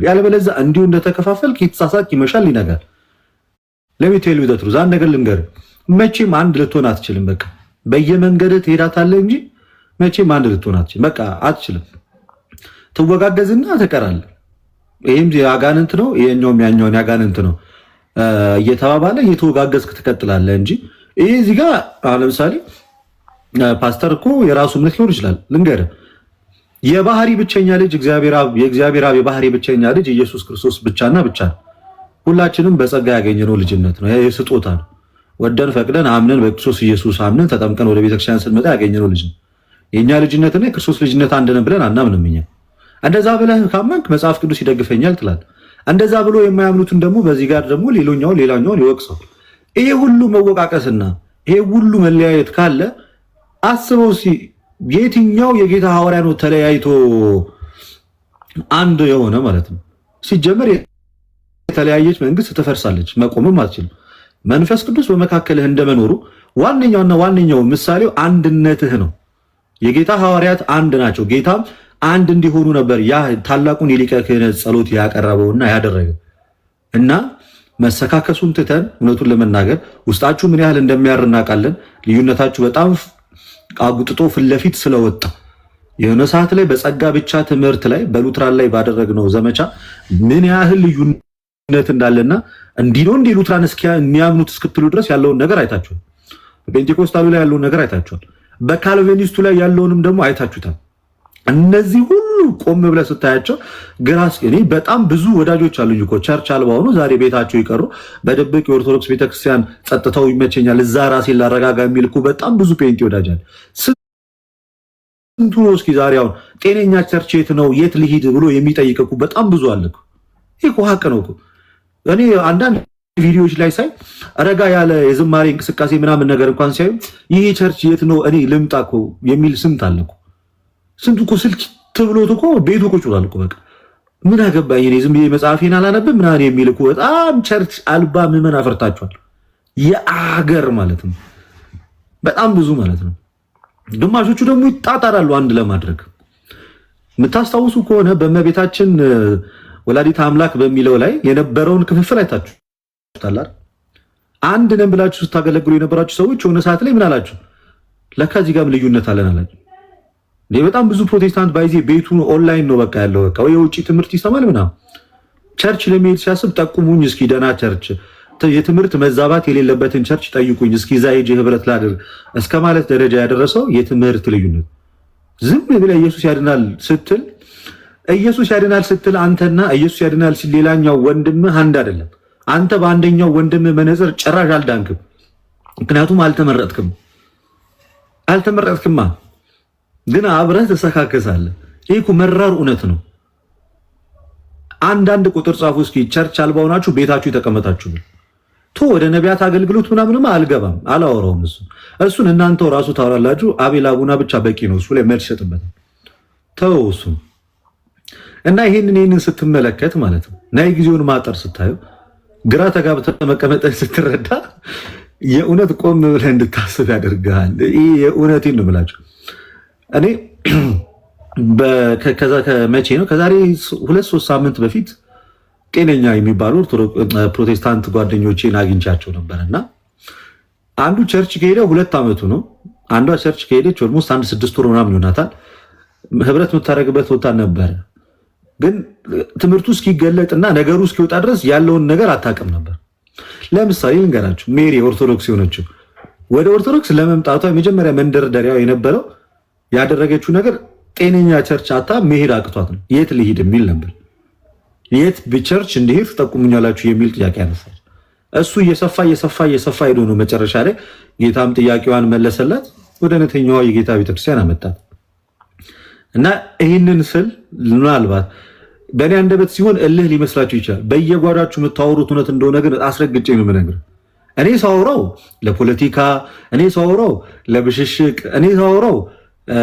B: ያለበለዚያ እንዲሁ እንደተከፋፈልክ የተሳሳትክ ይመሻል ይነጋል። ለሚቴል ቢደትሩ ዛን ነገር ልንገር፣ መቼም አንድ ልትሆን አትችልም። በቃ በየመንገድህ ትሄዳታለህ እንጂ መቼም አንድ ልትሆን አትችልም። በቃ አትችልም። ትወጋገዝና ትቀራለህ። ይሄም ያጋንንት ነው፣ ይሄኛውም ያኛውን ያጋንንት ነው እየተባባለ እየተወጋገዝክ ትቀጥላለህ እንጂ ይሄ እዚህ ጋር ለምሳሌ ፓስተር እኮ የራሱ እምነት ሊሆን ይችላል። ልንገርህ የባህሪ ብቸኛ ልጅ የእግዚአብሔር አብ የባህሪ ብቸኛ ልጅ ኢየሱስ ክርስቶስ ብቻና ብቻ ነው። ሁላችንም በጸጋ ያገኘነው ልጅነት ነው። ይሄ ስጦታ ነው። ወደን ፈቅደን አምነን በክርስቶስ ኢየሱስ አምነን ተጠምቀን ወደ ቤተክርስቲያን ስንመጣ ያገኘነው ልጅ ነው። የኛ ልጅነትና የክርስቶስ ልጅነት አንድ ነው ብለን አናምንም እኛ። እንደዛ ብለህ ካመንክ መጽሐፍ ቅዱስ ይደግፈኛል ትላለህ። እንደዛ ብሎ የማያምኑትን ደግሞ በዚህ ጋር ደግሞ ሌላኛውን ይወቅሰው። ይሄ ሁሉ መወቃቀስና ይሄ ሁሉ መለያየት ካለ አስበው የትኛው የጌታ ሐዋርያ ነው ተለያይቶ አንድ የሆነ ማለት ነው? ሲጀመር የተለያየች መንግስት ትፈርሳለች፣ መቆምም አትችልም። መንፈስ ቅዱስ በመካከልህ እንደመኖሩ ዋነኛው ምሳሌው አንድነትህ ነው። የጌታ ሐዋርያት አንድ ናቸው። ጌታም አንድ እንዲሆኑ ነበር ያ ታላቁን የሊቀ ክህነት ጸሎት ያቀረበውና ያደረገ እና መሰካከሱን ትተን እውነቱን ለመናገር ውስጣችሁ ምን ያህል እንደሚያር እናውቃለን። ልዩነታችሁ በጣም አጉጥጦ ፊት ለፊት ስለወጣ የሆነ ሰዓት ላይ በጸጋ ብቻ ትምህርት ላይ በሉትራን ላይ ባደረግነው ዘመቻ ምን ያህል ልዩነት እንዳለና እንዲህ ነው እንደ ሉትራን የሚያምኑት እስክትሉ ድረስ ያለውን ነገር አይታችኋል። በፔንቴኮስታሉ ላይ ያለውን ነገር አይታችኋል። በካልቪኒስቱ ላይ ያለውንም ደግሞ አይታችሁታል። እነዚህ ሁሉ ቆም ብለህ ስታያቸው ግራስ እኔ በጣም ብዙ ወዳጆች አሉኝ እኮ ቸርች አልባ ሆኖ ዛሬ ቤታቸው ይቀሩ በደብቅ የኦርቶዶክስ ቤተክርስቲያን ጸጥታው ይመቸኛል እዛ ራሴን ላረጋጋ የሚል እኮ በጣም ብዙ ፔንቴ ወዳጅ አለ። ስንቱ ነው እስኪ ዛሬ አሁን ጤነኛ ቸርች የት ነው የት ልሂድ ብሎ የሚጠይቅ እኮ በጣም ብዙ አለ እኮ። ይሄ እኮ ሀቅ ነው እኮ። እኔ አንዳንድ ቪዲዮዎች ላይ ሳይ ረጋ ያለ የዝማሬ እንቅስቃሴ ምናምን ነገር እንኳን ሲያዩ ይሄ ቸርች የት ነው እኔ ልምጣ እኮ የሚል ስንት አለ እኮ። ስንቱ እኮ ስልክ ትብሎት እኮ ቤቱ ቁጭ ብሏል እኮ። በቃ ምን አገባኝ እኔ ዝም ብዬ መጽሐፌን አላነብም ምናምን የሚል እኮ በጣም ቸርች አልባ ምዕመን አፈርታችኋል። የአገር ማለት ነው በጣም ብዙ ማለት ነው። ግማሾቹ ደግሞ ይጣጣራሉ አንድ ለማድረግ። የምታስታውሱ ከሆነ በእመቤታችን ወላዲት አምላክ በሚለው ላይ የነበረውን ክፍፍል አይታችሁታል። አንድ ነን ብላችሁ ስታገለግሉ የነበራችሁ ሰዎች የሆነ ሰዓት ላይ ምን አላችሁ? ለካ እዚህ ጋርም ልዩነት አለን አላችሁ። በጣም ብዙ ፕሮቴስታንት ባይዜ ቤቱ ኦንላይን ነው በቃ ያለው በቃ ወይ የውጭ ትምህርት ይሰማል ምናምን። ቸርች ለመሄድ ሲያስብ ጠቁሙኝ እስኪ ደህና ቸርች፣ የትምህርት መዛባት የሌለበትን ቸርች ጠይቁኝ እስኪ እዛ ሄጄ ህብረት ላድርግ እስከ ማለት ደረጃ ያደረሰው የትምህርት ልዩነት። ዝም ብለህ ኢየሱስ ያድናል ስትል አንተና ኢየሱስ ያድናል ሲል ሌላኛው ወንድምህ አንድ አይደለም። አንተ በአንደኛው ወንድምህ መነጽር ጭራሽ አልዳንክም። ምክንያቱም አልተመረጥክማ፣ ግን አብረህ ተሰካከሳለህ። ይህ እኮ መራር እውነት ነው። አንዳንድ ቁጥር ጻፉ እስኪ። ቸርች አልባ ሆናችሁ ቤታችሁ የተቀመጣችሁ ወደ ነቢያት አገልግሎት ምናምንማ አልገባም፣ አላወራውም። እሱን እናንተው ራሱ ታወራላችሁ። አቤል አቡና ብቻ በቂ ነው። እሱ ላይ መልስ ይሰጥበታል። ተው እሱ እና ይህንን ስትመለከት ማለት ነው ናይ ጊዜውን ማጠር ስታዩ ግራ ተጋብተህ መቀመጠን ስትረዳ የእውነት ቆም ብለህ እንድታስብ ያደርግሃል። ይህ የእውነቴን ነው የምላችሁ። እኔ ከመቼ ነው ከዛሬ 2-3 ሳምንት በፊት ጤነኛ የሚባሉ ፕሮቴስታንት ጓደኞቼን አግኝቻቸው ነበር እና አንዱ ቸርች ከሄደ 2 ዓመቱ ነው። አንዷ ቸርች ከሄደች ኦልሞስት 1-6 ወር ምናምን ይሆናታል። ህብረት የምታደርግበት ቦታ ነበረ፣ ግን ትምህርቱ እስኪገለጥና ነገሩ እስኪወጣ ድረስ ያለውን ነገር አታውቅም ነበር። ለምሳሌ ልንገራችሁ፣ ሜሪ ኦርቶዶክስ የሆነችው ወደ ኦርቶዶክስ ለመምጣቷ የመጀመሪያ መንደርደሪያው የነበረው ያደረገችው ነገር ጤነኛ ቸርች አታ መሄድ አቅቷት ነው። የት ልሂድ የሚል ነበር። የት በቸርች እንዲሄድ ትጠቁሙኛላችሁ የሚል ጥያቄ ያነሳል። እሱ እየሰፋ ሄዶ ነው መጨረሻ ላይ ጌታም ጥያቄዋን መለሰላት፣ ወደ እውነተኛዋ የጌታ ቤተክርስቲያን አመጣት። እና ይህንን ስል ምናልባት በእኔ አንደበት ሲሆን እልህ ሊመስላችሁ ይችላል። በየጓዳችሁ የምታወሩት እውነት እንደሆነ ግን አስረግጬ ነው የምነግርህ። እኔ ሳወራው ለፖለቲካ፣ እኔ ሳወራው ለብሽሽቅ፣ እኔ ሳወራው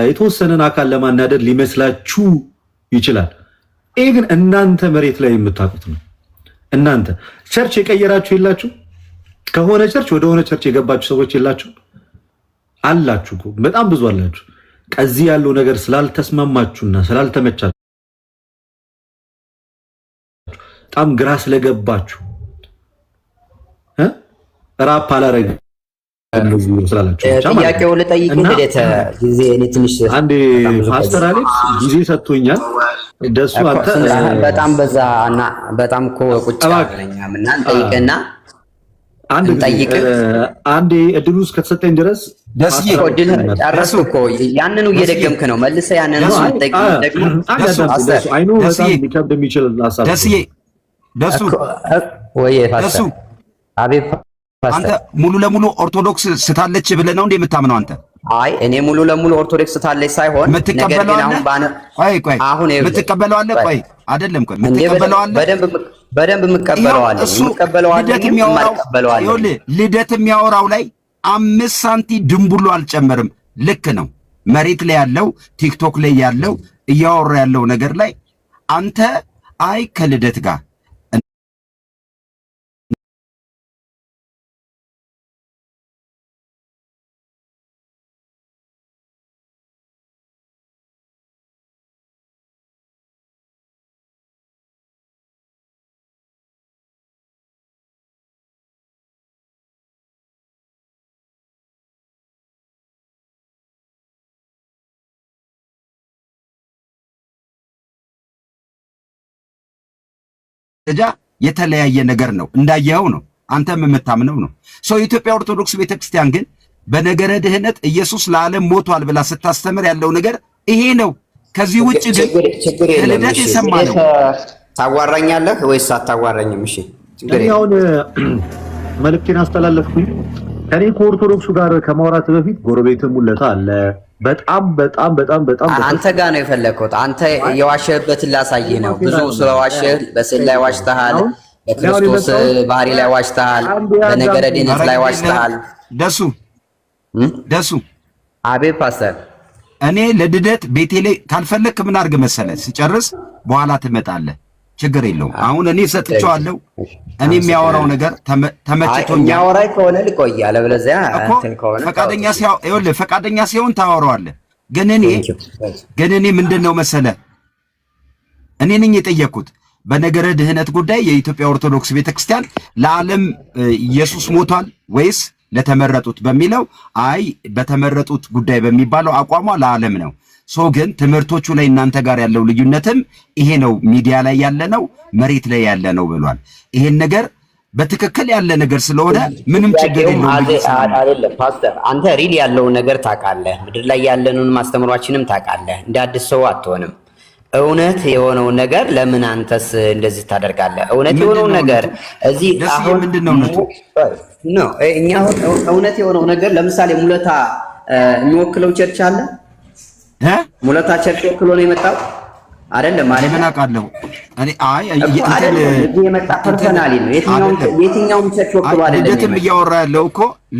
B: የተወሰነን አካል ለማናደድ ሊመስላችሁ ይችላል። ይህ ግን እናንተ መሬት ላይ የምታውቁት ነው። እናንተ ቸርች የቀየራችሁ የላችሁ? ከሆነ ቸርች ወደ ሆነ ቸርች የገባችሁ ሰዎች የላችሁ? አላችሁ እኮ በጣም ብዙ አላችሁ። ከዚህ ያለው ነገር ስላልተስማማችሁና ስላልተመቻችሁ በጣም ግራ ስለገባችሁ ራፕ አላረግ
C: ጥያቄው ልጠይቅ እንዴት ጊዜ እኔ ትንሽ
B: አንዴ ፓስተር አሌክስ ጊዜ ሰጥቶኛል። ደሱ አንተ
C: በጣም በዛና በጣም እኮ ቁጭ አለኛ ምንና እንጠይቅና
B: አንዴ እድሉ እስከተሰጠኝ ድረስ
A: ደስዬ
C: እድል ጨረስኩ እኮ ያንኑ እየደገምክ ነው። መልሰህ ያንኑ ደግሞ
B: አይኑ በጣም ሊከብድ የሚችል ሐሳብ
A: ደሱ
C: ወይ ፓስተር አቤት
A: አንተ ሙሉ ለሙሉ ኦርቶዶክስ ስታለች ብለህ ነው እንዴ የምታምነው አንተ?
C: አይ እኔ ሙሉ ለሙሉ ኦርቶዶክስ ስታለች ሳይሆን ነገር ግን አሁን
A: የምትቀበለው አለ። ቆይ አይደለም፣ ቆይ የምትቀበለው አለ።
C: በደንብ የምቀበለው አለ።
A: ልደት የሚያወራው ላይ 5 ሳንቲም ድንቡሎ አልጨመርም። ልክ ነው። መሬት ላይ ያለው ቲክቶክ ላይ ያለው እያወራ ያለው ነገር ላይ አንተ አይ ከልደት ጋር የተለያየ ነገር ነው። እንዳየኸው ነው፣ አንተም የምታምነው ነው። የኢትዮጵያ ኦርቶዶክስ ቤተክርስቲያን ግን በነገረ ድህነት ኢየሱስ ለዓለም ሞቷል ብላ ስታስተምር ያለው ነገር ይሄ ነው። ከዚህ ውጭ ግን ልደት የሰማ ነው።
C: ታዋራኛለህ ወይስ አታዋራኝም? እሺ
B: አሁን መልእክቴን አስተላለፍኩኝ። ከኔ ከኦርቶዶክሱ ጋር ከማውራት በፊት ጎረቤትም ሙለታ አለ። በጣም አንተ ጋር ነው የፈለግኩት። አንተ የዋሸህበትን ላሳይህ ነው። ብዙ ስለዋሸህ በስዕል ላይ ዋሽተሃል፣ በክርስቶስ ባህሪ ላይ ዋሽተሃል፣ በነገረ ድህነት ላይ ዋሽተሃል።
A: ደሱ
C: አቤት ፓስተር፣
A: እኔ ለልደት ቤቴ ላይ ካልፈለክ ምን አድርግ መሰለህ፣ ስጨርስ በኋላ ትመጣለህ። ችግር የለውም። አሁን እኔ ሰጥቼዋለሁ። እኔ የሚያወራው ነገር ተመችቶኛል።
C: የሚያወራኝ ከሆነ ልቆይ፣ አለበለዚያ እንትን ከሆነ
A: ፈቃደኛ ሲሆን ታወራዋለህ። ግን እኔ ምንድነው መሰለህ፣ እኔ ነኝ የጠየቅኩት በነገረ ድህነት ጉዳይ የኢትዮጵያ ኦርቶዶክስ ቤተክርስቲያን ለዓለም ኢየሱስ ሞቷል ወይስ ለተመረጡት በሚለው፣ አይ በተመረጡት ጉዳይ በሚባለው አቋሟ ለዓለም ነው። ግን ትምህርቶቹ ላይ እናንተ ጋር ያለው ልዩነትም ይሄ ነው። ሚዲያ ላይ ያለ ነው፣ መሬት ላይ ያለ ነው ብሏል። ይሄን ነገር በትክክል ያለ ነገር ስለሆነ ምንም ችግር የለውም።
C: አይደለም ፓስተር፣ አንተ ሪል ያለውን ነገር ታውቃለህ። ምድር ላይ ያለንን ማስተምሯችንም ታውቃለህ። እንደ አዲስ ሰው አትሆንም። እውነት የሆነው ነገር ለምን አንተስ እንደዚህ ታደርጋለህ? እውነት የሆነው ነገር እዚህ አሁን
A: ምንድነው
C: ነው እኛ እውነት የሆነው ነገር ለምሳሌ ሙለታ የሚወክለው ቸርች አለ ሙለታ ቸርች ወክሎ ነው የመጣው አይደለም ማለት
A: ምን አውቃለሁ እኔ
C: የመጣ ፐርሰናሊ ነው የትኛውም ቸርች ወክሎ አይደለም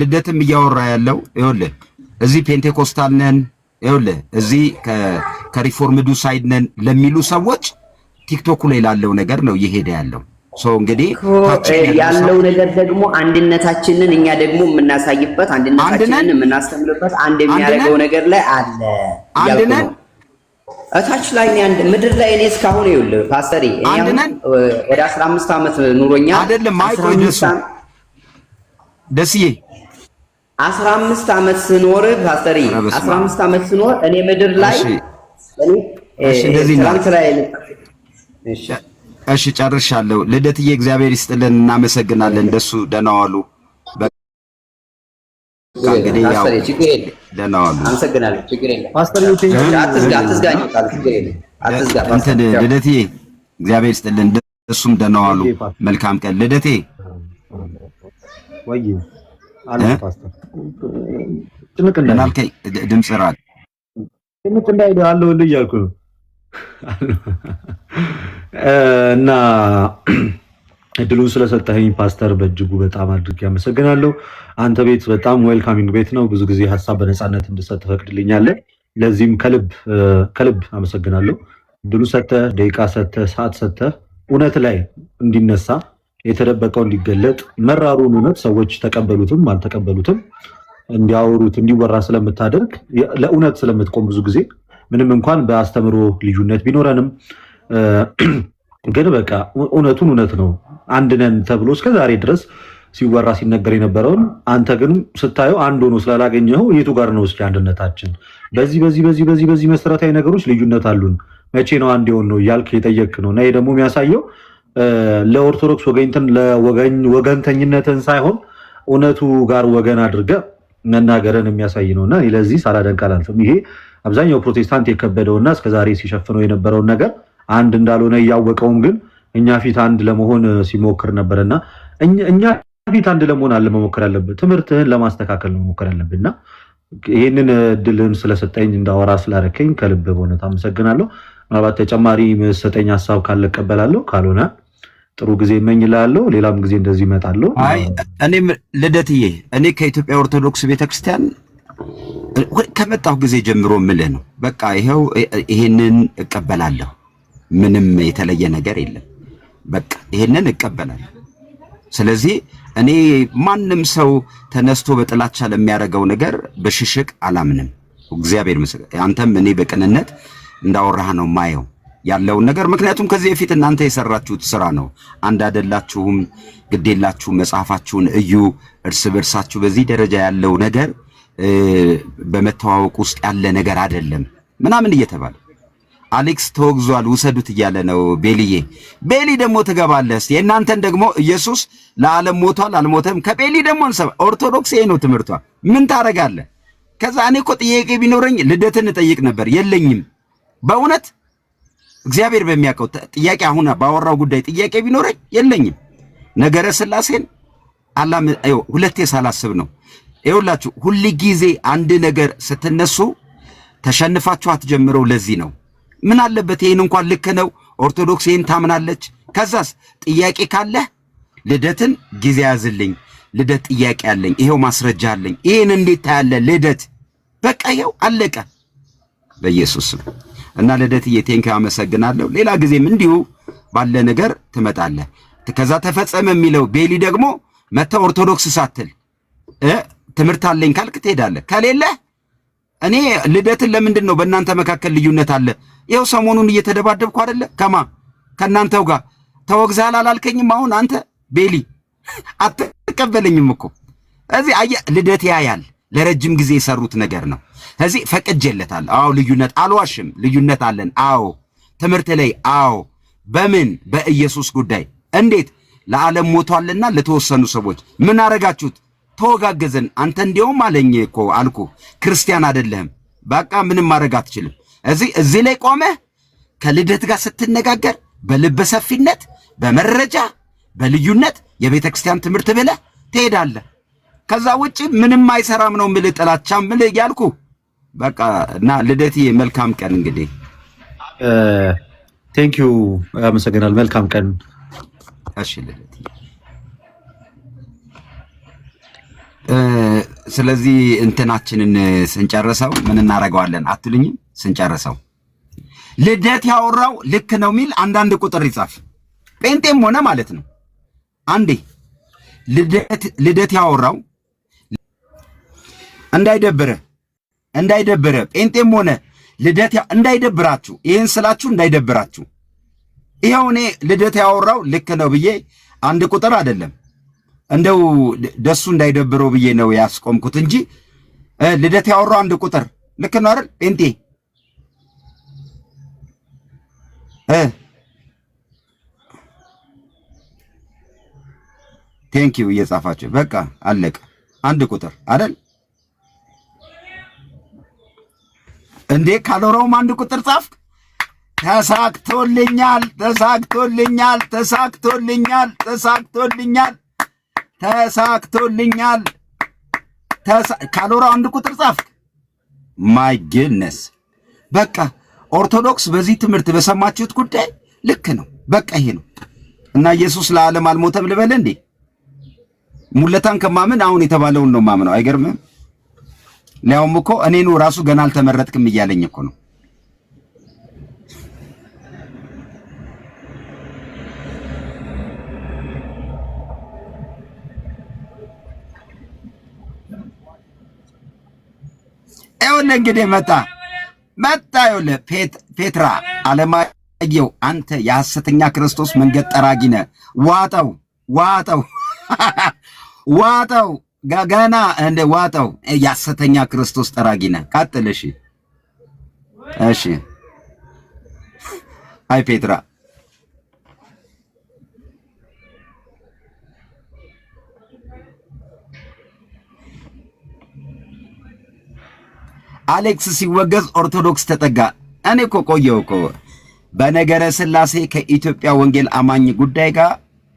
A: ልደትም እያወራ ያለው ይኸውልህ እዚህ ፔንቴኮስታል ነን ይኸውልህ እዚህ ከሪፎርምዱ ሳይድ ነን ለሚሉ ሰዎች ቲክቶክ ላይ ላለው ነገር ነው እየሄደ ያለው እንግዲህ
C: ያለው ነገር ደግሞ አንድነታችንን እኛ ደግሞ የምናሳይበት አንድነታችንን የምናስተምርበት አንድ የሚያደርገው ነገር ላይ አለ አንድነን እታች ላይ አንድ ምድር ላይ እኔ እስካሁን ይኸውልህ ፓስተሪ ወደ 15 ዓመት ኑሮኛል
A: አይደለም ማይቆይ ደስዬ
C: 15 ዓመት ስኖር ፓስተሪ 15 ዓመት ስኖር እኔ ምድር ላይ
A: እሺ ጨርሻለሁ ልደትዬ እግዚአብሔር ይስጥልን እናመሰግናለን ደሱ ደህና ዋሉ እንግዲህ ያው ደህና ዋሉ
C: አመሰግናለሁ ችግር የለም
B: ፓስተር
C: አትዝጋኝ ችግር የለም
A: እንትን ልደትዬ እግዚአብሔር ይስጥልን ደሱም ደህና ዋሉ መልካም ቀን ልደቴ
B: ወይ አለ ፓስተር ጭንቅ
A: እንዳልከኝ ድምጽ ራቅ
B: ጭንቅ እንዳይደው አለውልህ እያልኩ ነው እና እድሉን ስለሰጠኸኝ ፓስተር በእጅጉ በጣም አድርጌ አመሰግናለሁ። አንተ ቤት በጣም ዌልካሚንግ ቤት ነው። ብዙ ጊዜ ሐሳብ በነፃነት እንድሰጥ ፈቅድልኛለህ። ለዚህም ከልብ አመሰግናለሁ። እድሉ ሰጥተህ ደቂቃ ሰጥተህ ሰዓት ሰጥተህ እውነት ላይ እንዲነሳ የተደበቀው እንዲገለጥ መራሩን እውነት ሰዎች ተቀበሉትም አልተቀበሉትም እንዲያወሩት እንዲወራ ስለምታደርግ ለእውነት ስለምትቆም ብዙ ጊዜ ምንም እንኳን በአስተምሮ ልዩነት ቢኖረንም ግን በቃ እውነቱን እውነት ነው አንድ ነን ተብሎ እስከዛሬ ድረስ ሲወራ ሲነገር የነበረውን አንተ ግን ስታየው አንድ ሆኖ ስላላገኘኸው የቱ ጋር ነው እስኪ አንድነታችን በዚህ መሰረታዊ ነገሮች ልዩነት አሉን መቼ ነው አንድ የሆን ነው እያልክ የጠየቅ ነው እና ይሄ ደግሞ የሚያሳየው ለኦርቶዶክስ ወገንተኝነትን ሳይሆን እውነቱ ጋር ወገን አድርገህ መናገርን የሚያሳይ ነውና ለዚህ ሳላደንቅ አላልፍም። ይሄ አብዛኛው ፕሮቴስታንት የከበደውና እስከዛሬ ሲሸፍነው የነበረውን ነገር አንድ እንዳልሆነ ያወቀውም ግን እኛ ፊት አንድ ለመሆን ሲሞክር ነበርና እኛ ፊት አንድ ለመሆን አለመሞከር አለበት ትምህርትህን ለማስተካከል መሞከር አለብንና ይሄንን እድልን ስለሰጠኝ እንዳወራ ስላረከኝ ከልብ በእውነት አመሰግናለሁ። ምናልባት ተጨማሪ መሰጠኝ ሐሳብ ካለ እቀበላለሁ ካልሆነ ጥሩ ጊዜ እመኝልሃለሁ ሌላም ጊዜ እንደዚህ እመጣለሁ።
A: እኔም ልደትዬ እኔ ከኢትዮጵያ ኦርቶዶክስ ቤተክርስቲያን ከመጣሁ ጊዜ ጀምሮ ምልህ ነው በቃ ይሄንን እቀበላለሁ ምንም የተለየ ነገር የለም በቃ ይሄንን እቀበላለሁ። ስለዚህ እኔ ማንም ሰው ተነስቶ በጥላቻ ለሚያደርገው ነገር በሽሽቅ አላምንም። እግዚአብሔር ይመስገን አንተም እኔ በቅንነት እንዳወራህ ነው ማየው ያለውን ነገር ምክንያቱም ከዚህ በፊት እናንተ የሰራችሁት ስራ ነው። አንድ አይደላችሁም ግዴላችሁ መጽሐፋችሁን እዩ እርስ በርሳችሁ በዚህ ደረጃ ያለው ነገር በመተዋወቅ ውስጥ ያለ ነገር አይደለም ምናምን እየተባለ አሌክስ ተወግዟል ውሰዱት እያለ ነው። ቤሊ ደግሞ ትገባለህ እስቲ የእናንተን ደግሞ ኢየሱስ ለዓለም ሞቷል አልሞተም ከቤሊ ደግሞ እንሰማ ኦርቶዶክስ ይሄ ነው ትምህርቷ ምን ታረጋለህ? ከዛ እኔ እኮ ጥያቄ ቢኖረኝ ልደትን እጠይቅ ነበር የለኝም በእውነት እግዚአብሔር በሚያውቀው ጥያቄ አሁን ባወራው ጉዳይ ጥያቄ ቢኖረኝ የለኝም። ነገረ ስላሴን አላም ሁለቴ ሳላስብ ነው ይኸውላችሁ ሁሉ ጊዜ አንድ ነገር ስትነሱ ተሸንፋችሁ አትጀምረው። ለዚህ ነው ምን አለበት ይሄን እንኳን ልክ ነው ኦርቶዶክስ ይሄን ታምናለች። ከዛስ ጥያቄ ካለ ልደትን ጊዜ ያዝልኝ ልደት ጥያቄ አለኝ ይሄው ማስረጃ አለኝ ይሄን እንዴት ታያለ ልደት በቃ ይሄው አለቀ በኢየሱስ ስም እና ልደትዬ ቴንክ አመሰግናለሁ። ሌላ ጊዜም እንዲሁ ባለ ነገር ትመጣለህ። ከዛ ተፈጸመ የሚለው ቤሊ ደግሞ መተ ኦርቶዶክስ ሳትል ትምህርት አለኝ ካልክ ትሄዳለህ። ከሌለ እኔ ልደትን ለምንድን ነው በእናንተ መካከል ልዩነት አለ? ይኸው ሰሞኑን እየተደባደብኩ አይደለ ከእናንተው ጋር ተወግዛል አላልከኝም? አሁን አንተ ቤሊ አትቀበለኝም እኮ እዚህ አየ ልደት ያያል ለረጅም ጊዜ የሰሩት ነገር ነው። እዚህ ፈቅጄለታል። አዎ ልዩነት አልዋሽም ልዩነት አለን። አዎ ትምህርት ላይ አዎ በምን በኢየሱስ ጉዳይ እንዴት ለዓለም ሞቷልና ለተወሰኑ ሰዎች ምን አረጋችሁት? ተወጋገዘን። አንተ እንዲያውም አለኝ እኮ አልኩ ክርስቲያን አይደለህም በቃ ምንም ማድረግ አትችልም። እዚህ ላይ ቆመህ ከልደት ጋር ስትነጋገር በልበ ሰፊነት በመረጃ በልዩነት የቤተ ክርስቲያን ትምህርት ብለህ ትሄዳለህ። ከዛ ውጪ ምንም አይሰራም ነው የምልህ። ጥላቻም ምልህ እያልኩ በቃ እና ልደቴ መልካም ቀን እንግዲህ
B: ቴንክ ዩ አመሰግናለሁ። መልካም ቀን።
A: እሺ ልደቴ ስለዚህ እንትናችንን ስንጨርሰው ምን እናደርገዋለን አትሉኝም? ስንጨርሰው ልደት ያወራው ልክ ነው የሚል አንዳንድ ቁጥር ይጻፍ። ጴንጤም ሆነ ማለት ነው። አንዴ ልደት ያወራው እንዳይደብረ ጴንጤም ሆነ ልደት እንዳይደብራችሁ፣ ይህን ስላችሁ እንዳይደብራችሁ። ይኸው እኔ ልደት ያወራው ልክ ነው ብዬ አንድ ቁጥር አይደለም እንደው ደሱ እንዳይደብረው ብዬ ነው ያስቆምኩት እንጂ ልደት ያወራው አንድ ቁጥር ልክ ነው አይደል? ጴንጤ ቴንክ ዩ እየጻፋችሁ በቃ አለቀ። አንድ ቁጥር አይደል እንዴ? ካልወራውም አንድ ቁጥር ጻፍክ። ተሳክቶልኛል፣ ተሳክቶልኛል፣ ተሳክቶልኛል፣ ተሳክቶልኛል፣ ተሳክቶልኛል። ካልወራው አንድ ቁጥር ጻፍክ። ማይ ጉድነስ በቃ ኦርቶዶክስ በዚህ ትምህርት በሰማችሁት ጉዳይ ልክ ነው። በቃ ይሄ ነው እና ኢየሱስ ለዓለም አልሞተም ልበል እንዴ? ሙለታን ከማመን አሁን የተባለውን ነው ማመነው። አይገርምም? ሊያውም እኮ እኔኑ ራሱ ገና አልተመረጥክም እያለኝ እኮ ነው። ይኸውልህ እንግዲህ መጣ። ይኸውልህ ፔትራ አለማየሁ አንተ የሐሰተኛ ክርስቶስ መንገድ ጠራጊ ነህ። ዋጠው ገና እንደ ዋጠው የሐሰተኛ ክርስቶስ ጠራጊ ነህ። ቀጥል። እሺ አይ ፔትራ አሌክስ ሲወገዝ ኦርቶዶክስ ተጠጋ። እኔ እኮ ቆየው እኮ በነገረ ስላሴ ከኢትዮጵያ ወንጌል አማኝ ጉዳይ ጋር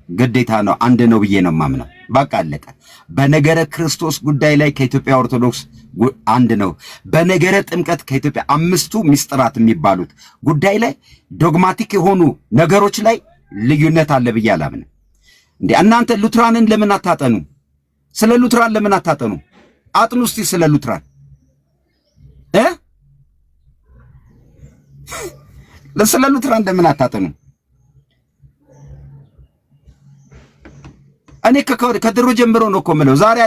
A: ግዴታ ነው አንድ ነው ብዬ ነው ማምነው። በቃ አለቀ። በነገረ ክርስቶስ ጉዳይ ላይ ከኢትዮጵያ ኦርቶዶክስ አንድ ነው። በነገረ ጥምቀት ከኢትዮጵያ አምስቱ ሚስጥራት የሚባሉት ጉዳይ ላይ ዶግማቲክ የሆኑ ነገሮች ላይ ልዩነት አለ ብዬ አላምንም። እንዴ እናንተ ሉትራንን ለምን አታጠኑ? ስለ ሉትራን ለምን አታጠኑ? አጥኑ እስቲ ስለ ሉትራን ስለ ሉትራን ለምን አታጠኑ? እኔ ከድሮ ጀምሮ ነው እኮ የምለው፣ ዛሬ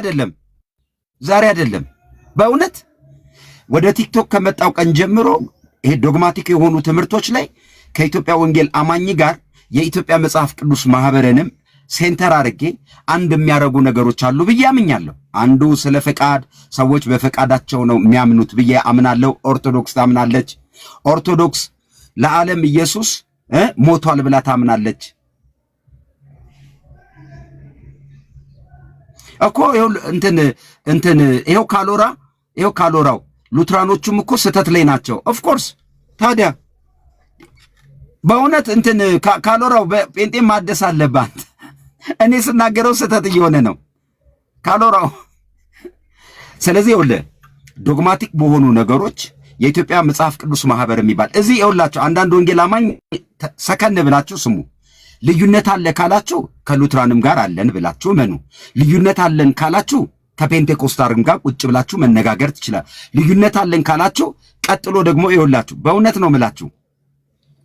A: አይደለም። በእውነት ወደ ቲክቶክ ከመጣው ቀን ጀምሮ ይሄ ዶግማቲክ የሆኑ ትምህርቶች ላይ ከኢትዮጵያ ወንጌል አማኝ ጋር የኢትዮጵያ መጽሐፍ ቅዱስ ማህበርንም ሴንተር አድርጌ አንድ የሚያረጉ ነገሮች አሉ ብዬ አምኛለሁ። አንዱ ስለ ፈቃድ፣ ሰዎች በፈቃዳቸው ነው የሚያምኑት ብዬ አምናለሁ። ኦርቶዶክስ ታምናለች። ኦርቶዶክስ ለዓለም ኢየሱስ ሞቷል ብላ ታምናለች እኮ። ይሄው ካሎራው ሉትራኖቹም እኮ ስህተት ላይ ናቸው። ኦፍ ኮርስ ታዲያ በእውነት ካሎራው ጴንጤ ማደስ አለባት። እኔ ስናገረው ስህተት እየሆነ ነው ካሎራው። ስለዚህ ይኸውልህ ዶግማቲክ በሆኑ ነገሮች የኢትዮጵያ መጽሐፍ ቅዱስ ማህበር የሚባል እዚህ ይኸውላችሁ፣ አንዳንድ ወንጌል አማኝ ሰከን ብላችሁ ስሙ። ልዩነት አለ ካላችሁ ከሉትራንም ጋር አለን ብላችሁ መኑ። ልዩነት አለን ካላችሁ ከፔንቴኮስታርም ጋር ቁጭ ብላችሁ መነጋገር ትችላል። ልዩነት አለን ካላችሁ ቀጥሎ ደግሞ ይኸውላችሁ፣ በእውነት ነው ምላችሁ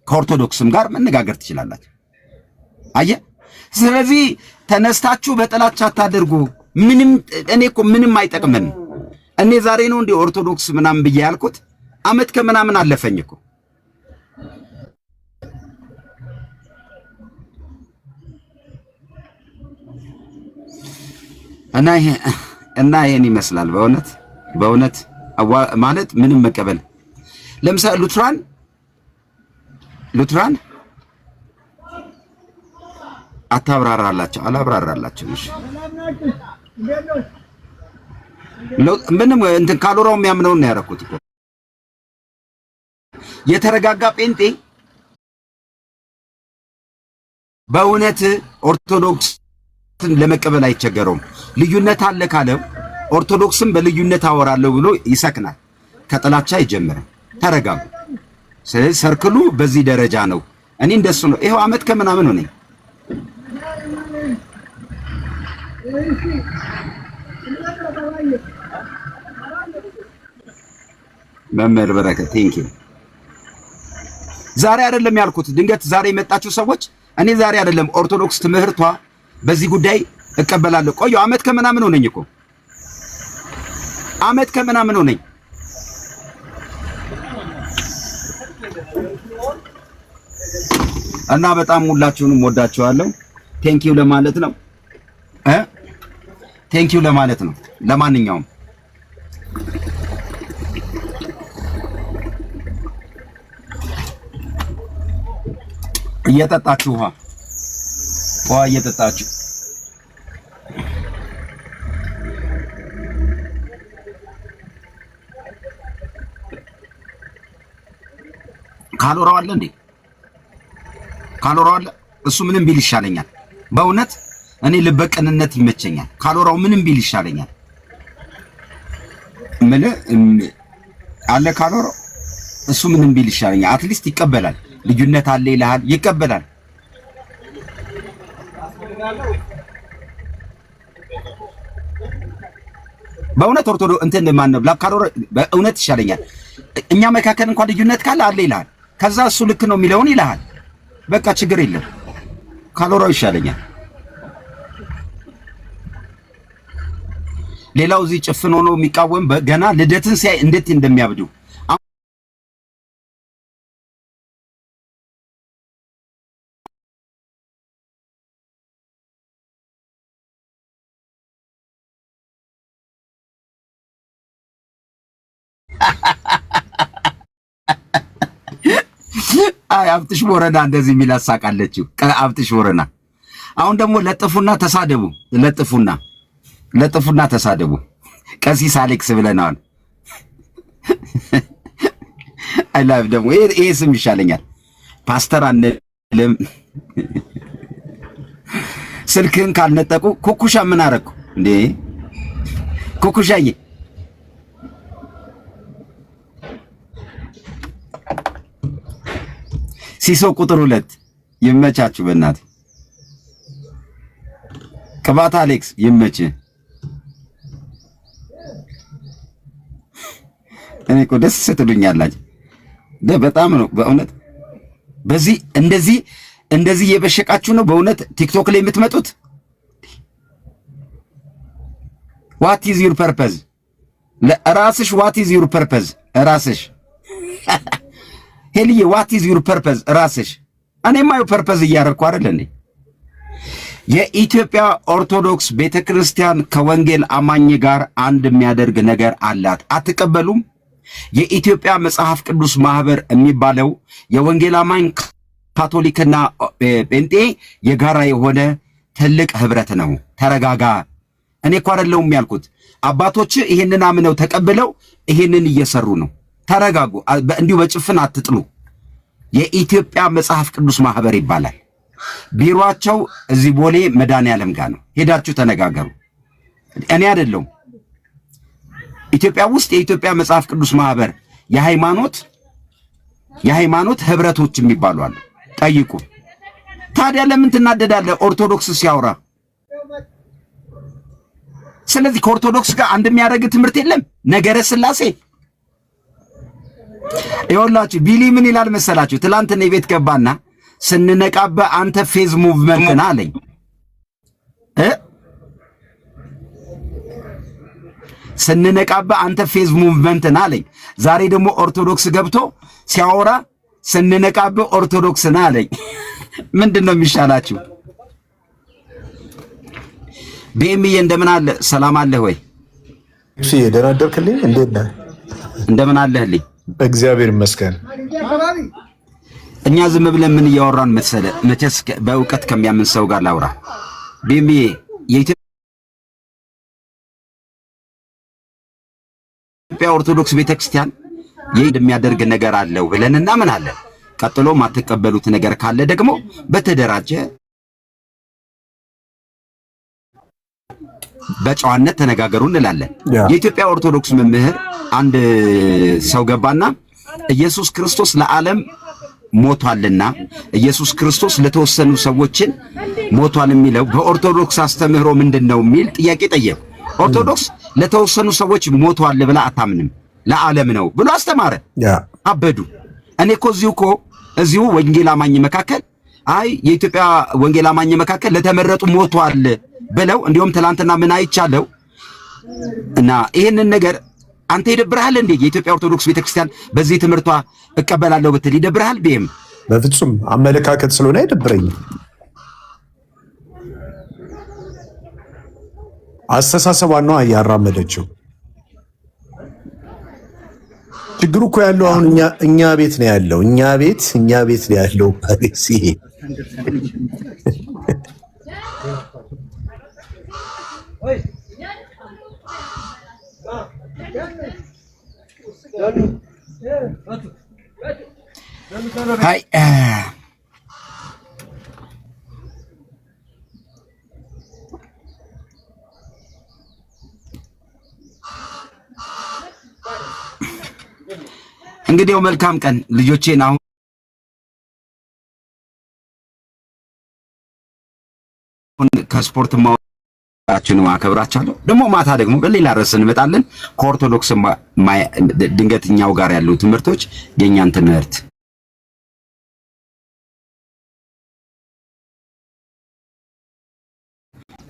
A: ከኦርቶዶክስም ጋር መነጋገር ትችላላችሁ። አየህ። ስለዚህ ተነስታችሁ በጥላቻ አታደርጉ። እኔ እኮ ምንም አይጠቅምን። እኔ ዛሬ ነው እንደ ኦርቶዶክስ ምናምን ብዬ ያልኩት፣ አመት ከምናምን አለፈኝ እኮ። እና ይሄን ይመስላል በእውነት ማለት ምንም መቀበል። ለምሳሌ ሉትራን አላብራራላቸው። እሺ ምንም ካሎራው የሚያምነውን ነው ያደረኩት እኮ። የተረጋጋ ጴንጤ በእውነት ኦርቶዶክስን ለመቀበል አይቸገረውም። ልዩነት አለ ካለው ኦርቶዶክስን በልዩነት አወራለሁ ብሎ ይሰክናል። ከጥላቻ አይጀምርም። ተረጋጉ። ስለዚህ ሰርክሉ በዚህ ደረጃ ነው። እኔ እንደሱ ነው። ይሄው ዓመት ከምናምን ሆነኝ። መምህር በረከት ቴንክ ዩ። ዛሬ አይደለም ያልኩት፣ ድንገት ዛሬ የመጣችሁ ሰዎች እኔ ዛሬ አይደለም ኦርቶዶክስ ትምህርቷ በዚህ ጉዳይ እቀበላለሁ። ቆየሁ ዓመት ከምናምን ሆነኝ እኮ ዓመት ከምናምን ሆነኝ። እና በጣም ሁላችሁንም ወዳችኋለሁ። ቴንኪው ለማለት ነው ቴንኪው ለማለት ነው። ለማንኛውም እየጠጣችሁ ውሃ እየጠጣችሁ ካሎራው አለ እንዴ? ካሎራው አለ። እሱ ምንም ቢል ይሻለኛል። በእውነት እኔ ልበቀንነት ይመቸኛል። ካሎራው ምንም ቢል ይሻለኛል። ምን አለ ካሎራው? እሱ ምንም ቢል ይሻለኛል። አትሊስት ይቀበላል። ልዩነት አለ ይልሃል፣ ይቀበላል። በእውነት ኦርቶዶክስ እንትን ማን ነው ካሎራ በእውነት ይሻለኛል። እኛ መካከል እንኳን ልዩነት ካለ አለ ይልሃል። ከዛ እሱ ልክ ነው የሚለውን ይልሃል። በቃ ችግር የለም። ካሎራው ይሻለኛል። ሌላው እዚህ ጭፍን ሆኖ የሚቃወም ገና ልደትን ሲያይ እንዴት እንደሚያብዱ አይ አብትሽ ቦረና እንደዚህ የሚል አሳቃለችው። አብትሽ ቦረና አሁን ደግሞ ለጥፉና ተሳደቡ። ለጥፉና ተሳደቡ። ቀሲስ አሌክስ ብለናል። አይ ላቭ ደግሞ ይሄ ስም ይሻለኛል። ፓስተር አንልም። ስልክህን ካልነጠቁ ኩኩሻ ምን አደረኩ እንዴ? ኩኩሻዬ ሲሶ ቁጥር 2 ይመቻችሁ። በእናትህ ቅባት አሌክስ ይመች። እኔ እኮ ደስ ስትሉኛላችሁ በጣም ነው በእውነት። በዚህ እንደዚህ እየበሸቃችሁ ነው በእውነት ቲክቶክ ላይ የምትመጡት። what is your purpose? ለራስሽ what is your purpose? ራስሽ ሄልዬ what is your purpose? ራስሽ እኔማ የው ፐርፐዝ እያደረኩ አይደል እንዴ? የኢትዮጵያ ኦርቶዶክስ ቤተክርስቲያን ከወንጌል አማኝ ጋር አንድ የሚያደርግ ነገር አላት። አትቀበሉም? የኢትዮጵያ መጽሐፍ ቅዱስ ማህበር የሚባለው የወንጌል አማኝ ካቶሊክና ጴንጤ የጋራ የሆነ ትልቅ ህብረት ነው። ተረጋጋ። እኔ እኮ አይደለሁም ያልኩት። አባቶች ይሄንን አምነው ተቀብለው ይሄንን እየሰሩ ነው። ተረጋጉ። እንዲሁ በጭፍን አትጥሉ። የኢትዮጵያ መጽሐፍ ቅዱስ ማህበር ይባላል። ቢሮአቸው እዚህ ቦሌ መድኃኔዓለም ጋር ነው። ሄዳችሁ ተነጋገሩ። እኔ አይደለሁም። ኢትዮጵያ ውስጥ የኢትዮጵያ መጽሐፍ ቅዱስ ማህበር የሃይማኖት ህብረቶች የሚባሉ አሉ። ጠይቁ። ታዲያ ለምን ትናደዳለህ? ኦርቶዶክስ ሲያወራ። ስለዚህ ከኦርቶዶክስ ጋር አንድ የሚያደርግ ትምህርት የለም። ነገረ ስላሴ ይኸውላችሁ ቢሊ ምን ይላል መሰላችሁ? ትላንት እኔ ቤት ገባና ስንነቃበህ አንተ ፌዝ ሙቭመንት ነህ አለኝ። ስንነቃበህ አንተ ፌዝ ሙቭመንት ነህ አለኝ። ዛሬ ደግሞ ኦርቶዶክስ ገብቶ ሲያወራ ስንነቃበህ ኦርቶዶክስ ነህ አለኝ። ምንድን ነው የሚሻላችሁ? ቤሚዬ እንደምን አለ? ሰላም አለህ ወይ?
D: እሺ ደህና አደርክልኝ? እንዴት ነህ?
A: እንደምን አለህልኝ?
D: እግዚአብሔር ይመስገን።
A: እኛ ዝም ብለን ምን እያወራን መሰለ? መቼስ በእውቀት ከሚያምን ሰው ጋር ላውራ። ቤሚዬ የኢትዮጵያ ኦርቶዶክስ ቤተክርስቲያን የሚያደርግ ነገር አለው ብለን እናምናለን። ቀጥሎ ማትቀበሉት ነገር ካለ ደግሞ በተደራጀ በጨዋነት ተነጋገሩ እንላለን። የኢትዮጵያ ኦርቶዶክስ መምህር አንድ ሰው ገባና ኢየሱስ ክርስቶስ ለዓለም ሞቷልና ኢየሱስ ክርስቶስ ለተወሰኑ ሰዎችን ሞቷል የሚለው በኦርቶዶክስ አስተምህሮ ምንድነው የሚል ጥያቄ ጠየቁ። ኦርቶዶክስ ለተወሰኑ ሰዎች ሞቷል ብላ አታምንም፣ ለዓለም ነው ብሎ አስተማረ። አበዱ። እኔ እኮ እዚሁ ወንጌል አማኝ መካከል አይ የኢትዮጵያ ወንጌል አማኝ መካከል ለተመረጡ ሞቷል ብለው እንዲሁም ትላንትና ምን አይቻለው እና ይሄንን ነገር አንተ ይደብርሃል እንዴ? የኢትዮጵያ ኦርቶዶክስ ቤተክርስቲያን በዚህ ትምህርቷ እቀበላለሁ ብትል ይደብርሃል? ቢም
D: በፍጹም አመለካከት ስለሆነ አይደብረኝም። አስተሳሰቧን ነው ያራመደችው። ችግሩ እኮ ያለው አሁን እኛ ቤት ነው ያለው። እኛ ቤት ነው ያለው።
A: ሃይ እንግዲህ መልካም ቀን ልጆቼን አሁን ከስፖርት ማውራችን ማከብራቻለሁ። ደግሞ ማታ ደግሞ በሌላ ርዕስ እንመጣለን። ከኦርቶዶክስ ድንገትኛው ጋር ያሉ ትምህርቶች የኛን ትምህርት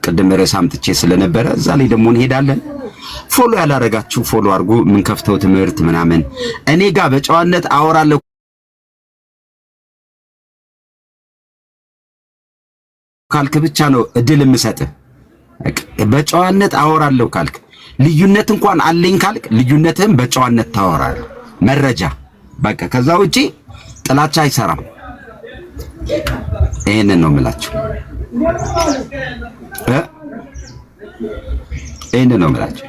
A: ቅድም ርዕስ አምጥቼ ስለነበረ እዛ ላይ ደግሞ እንሄዳለን። ፎሎ ያላረጋችሁ ፎሎ አድርጉ። ምን ከፍተው ትምህርት ምናምን እኔ ጋር በጨዋነት አወራለሁ ካልክ ብቻ ነው እድል የምሰጥህ። በጨዋነት አወራለሁ ካልክ ልዩነት እንኳን አለኝ ካልክ ልዩነትህን በጨዋነት ታወራለህ። መረጃ በቃ ከዛ ውጪ ጥላቻ አይሰራም። ይሄንን ነው የምላችሁ። ይሄንን ነው የምላችሁ።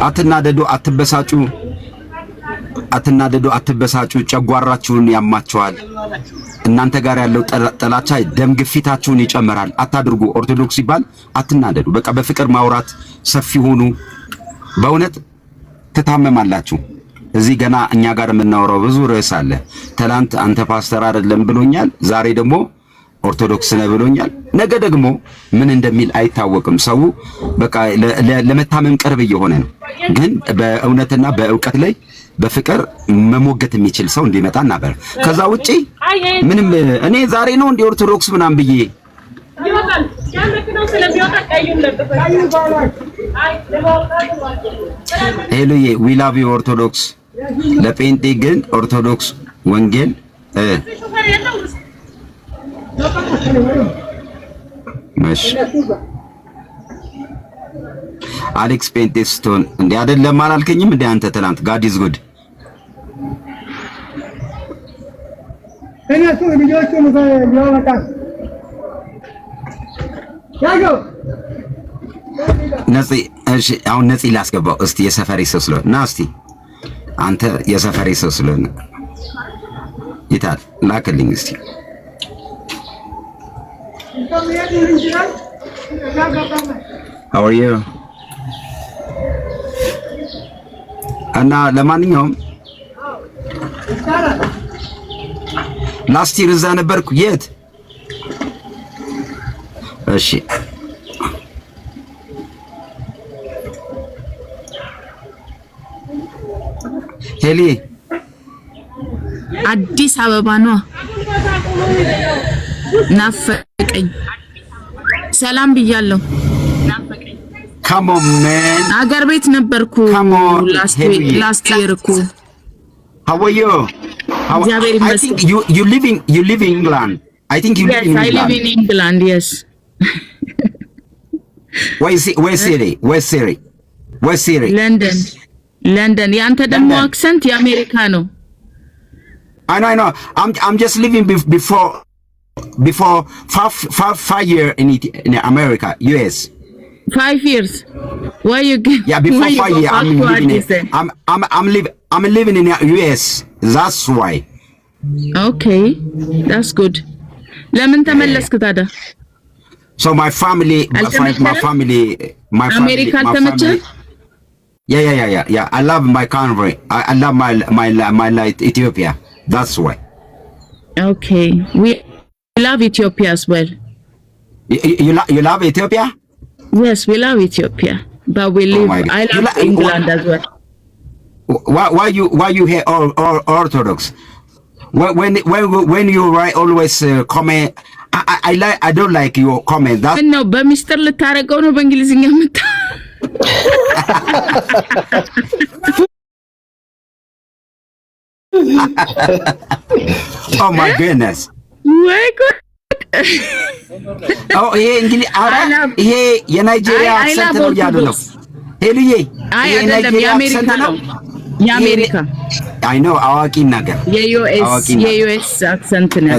A: አትናደዱ፣ አትበሳጩ። ጨጓራችሁን ያማቸዋል። እናንተ ጋር ያለው ጥላቻ ደም ግፊታችሁን ይጨምራል። አታድርጉ። ኦርቶዶክስ ሲባል አትናደዱ። በቃ በፍቅር ማውራት፣ ሰፊ ሁኑ። በእውነት ትታመማላችሁ። እዚህ ገና እኛ ጋር የምናወራው ብዙ ርዕስ አለ። ትላንት አንተ ፓስተር አይደለም ብሎኛል፣ ዛሬ ደግሞ ኦርቶዶክስ ነህ ብሎኛል። ነገ ደግሞ ምን እንደሚል አይታወቅም። ሰው በቃ ለመታመም ቅርብ እየሆነ ነው። ግን በእውነትና በእውቀት ላይ በፍቅር መሞገት የሚችል ሰው እንዲመጣ ነበር። ከዛ ውጪ ምንም እኔ ዛሬ ነው እንደ ኦርቶዶክስ ምናምን ብዬ ሄሎዬ ዊ ላቭ ዩ ኦርቶዶክስ። ለጴንጤ ግን ኦርቶዶክስ ወንጌል መሽ አሌክስ ጴንጤ ስትሆን እንዴ አይደለም አላልከኝም እንዴ አንተ ትላንት? ጋድ ኢዝ ጉድ።
E: እነሱ ልጆቹ ሊወጣ ያጆ
A: ነፂ። እሺ አሁን ነፂ ላስገባው እስቲ። የሰፈሬ ሰው ስለሆነ ና እስቲ አንተ የሰፈሬ ሰው ስለሆነ ይታል ላክልኝ እስቲ። How are you? እና ለማንኛውም ላስት ይር እዛ ነበርኩ። የት? እሺ ሄሊ
F: አዲስ አበባ ነው። ናፈቀኝ። ሰላም ብያለሁ።
A: Come on man.
F: አገር ቤት ነበርኩ ላስት ይር እኮ።
A: How are you? I think you live in England. I think you live in England.
F: Yes, I live in England, yes.
A: Where Siri?
F: London. ያንተ ደግሞ አክሰንት የአሜሪካ ነው።
A: I know. I'm just living before before 5 years in America, US.
F: 5 years. Why you get?
A: Yeah, before 5 years, I'm living in US. That's why.
F: Okay, that's good. ለምን ተመለስክ ታዲያ?
A: So my family.
F: America ተመቸህ?
A: Yeah. I love my country. I love my life, Ethiopia. That's why.
F: Okay, we love Ethiopia as well.
A: You love Ethiopia?
F: Yes, we love Ethiopia, but we live. I love England as well.
A: Why you hate all Orthodox? When you write always comment, I don't like your comment. That
F: no, በሚስጥር ልታረቀው ነው በእንግሊዝኛ መጣ።
A: Oh my goodness.
F: ወይ ጉድ!
A: ይሄ እንግዲህ ይሄ የናይጄሪያ አክሰንት ነው ያሉ ነው። ሄሉዬ
F: ይሄ የናይጄሪያ አክሰንት ነው። የአሜሪካ
A: አይ ኖ አዋቂ ነገር
F: የዩኤስ አክሰንት ነው።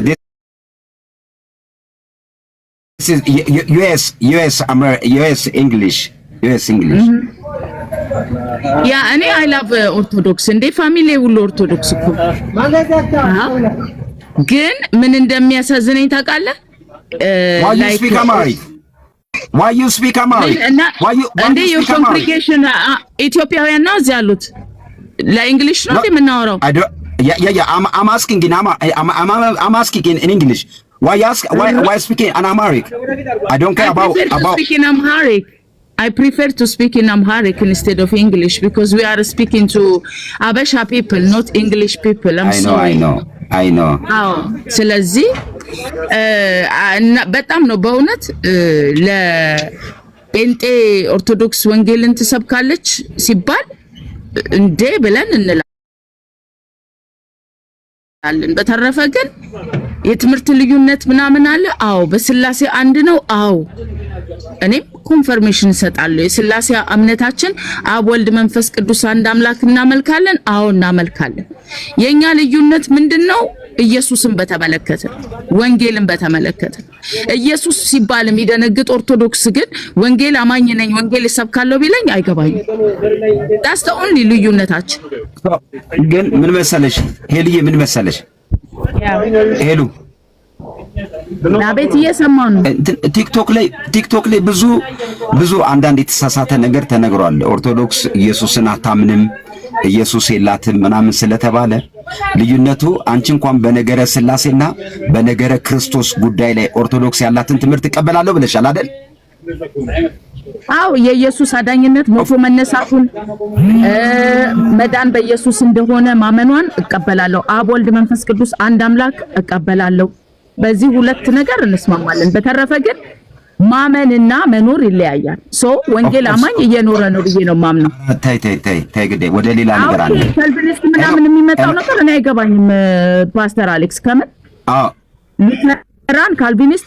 A: US English.
F: ያ እኔ አይ ላቭ ኦርቶዶክስ እንደ ፋሚሊ ሁሉ ኦርቶዶክስ እኮ ግን ምን እንደሚያሳዝነኝ ታውቃለህ?
A: Why you speak Amharic?
F: እንደ your congregation ኢትዮጵያውያን ነው እዚህ ያሉት ለእንግሊሽ ነው የምናወራው?
A: I'm asking in English. Why speaking in Amharic? I don't care about
F: speaking Amharic. I prefer to speak in Amharic instead of English because we are speaking to Abesha people, not English people.
A: I know.
F: ስለዚህ በጣም ነው በእውነት ለጴንጤ ኦርቶዶክስ ወንጌልን ትሰብካለች ሲባል እንዴ ብለን እንላለን። በተረፈ ግን የትምህርት ልዩነት ምናምን አለ። አዎ በስላሴ አንድ ነው። አዎ እኔም ኮንፈርሜሽን እሰጣለሁ። የስላሴ እምነታችን አብ ወልድ መንፈስ ቅዱስ አንድ አምላክ እናመልካለን። አዎ እናመልካለን። የኛ ልዩነት ምንድነው? ኢየሱስን በተመለከተ ወንጌልን በተመለከተ ኢየሱስ ሲባል የሚደነግጥ ኦርቶዶክስ ግን ወንጌል አማኝ ነኝ ወንጌል እሰብካለሁ ቢለኝ አይገባኝም። that's the only ልዩነታችን።
A: ግን ምን መሰለሽ ሄልዬ፣ ምን መሰለሽ ሄሉ
F: አቤት እየሰማሁ ነው።
A: ቲክቶክ ላይ ብዙ አንዳንድ የተሳሳተ ነገር ተነግሯል። ኦርቶዶክስ ኢየሱስን አታምንም፣ ኢየሱስ የላትም ምናምን ስለተባለ ልዩነቱ አንቺ እንኳን በነገረ ስላሴና በነገረ ክርስቶስ ጉዳይ ላይ ኦርቶዶክስ ያላትን ትምህርት እቀበላለሁ ብለሻል አይደል?
F: አዎ የኢየሱስ አዳኝነት ሞቶ መነሳቱን መዳን በኢየሱስ እንደሆነ ማመኗን እቀበላለሁ። አብ ወልድ መንፈስ ቅዱስ አንድ አምላክ እቀበላለሁ። በዚህ ሁለት ነገር እንስማማለን። በተረፈ ግን ማመንና መኖር ይለያያል። ወንጌል አማኝ እየኖረ ነው ብዬ ነው ማምነው።
A: ታይ ግዴ ወደ ሌላ ነገር አለ።
F: ካልቪኒስት ምናምን የሚመጣው ነገር እኔ አይገባኝም። ፓስተር አሌክስ ከምን ሉተራን ካልቪኒስት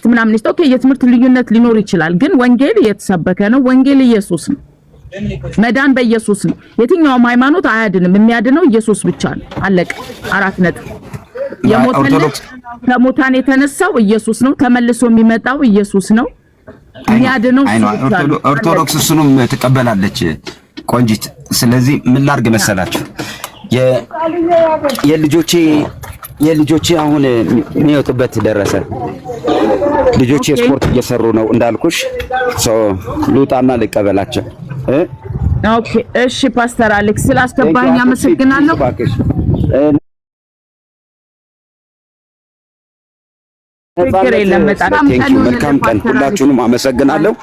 F: ምናምኒስት ኦኬ፣ የትምህርት ልዩነት ሊኖር ይችላል። ግን ወንጌል እየተሰበከ ነው። ወንጌል ኢየሱስ ነው። መዳን በኢየሱስ ነው። የትኛውም ሃይማኖት አያድንም። የሚያድነው ኢየሱስ ብቻ ነው። አለቀ። 4 ነጥብ። የሞተለት ከሙታን የተነሳው ኢየሱስ ነው። ተመልሶ የሚመጣው ኢየሱስ ነው። የሚያድነው
A: ኦርቶዶክስ እሱንም ትቀበላለች ቆንጂት። ስለዚህ ምን ላድርግ መሰላችሁ የልጆቼ አሁን የሚወጡበት ደረሰ። ልጆቼ ስፖርት እየሰሩ ነው እንዳልኩሽ። ልውጣና ልቀበላቸው።
F: ኦኬ እሺ። ፓስተር አሌክስ ስላስገባኝ አመሰግናለሁ።
A: መልካም ቀን። ሁላችሁንም አመሰግናለሁ።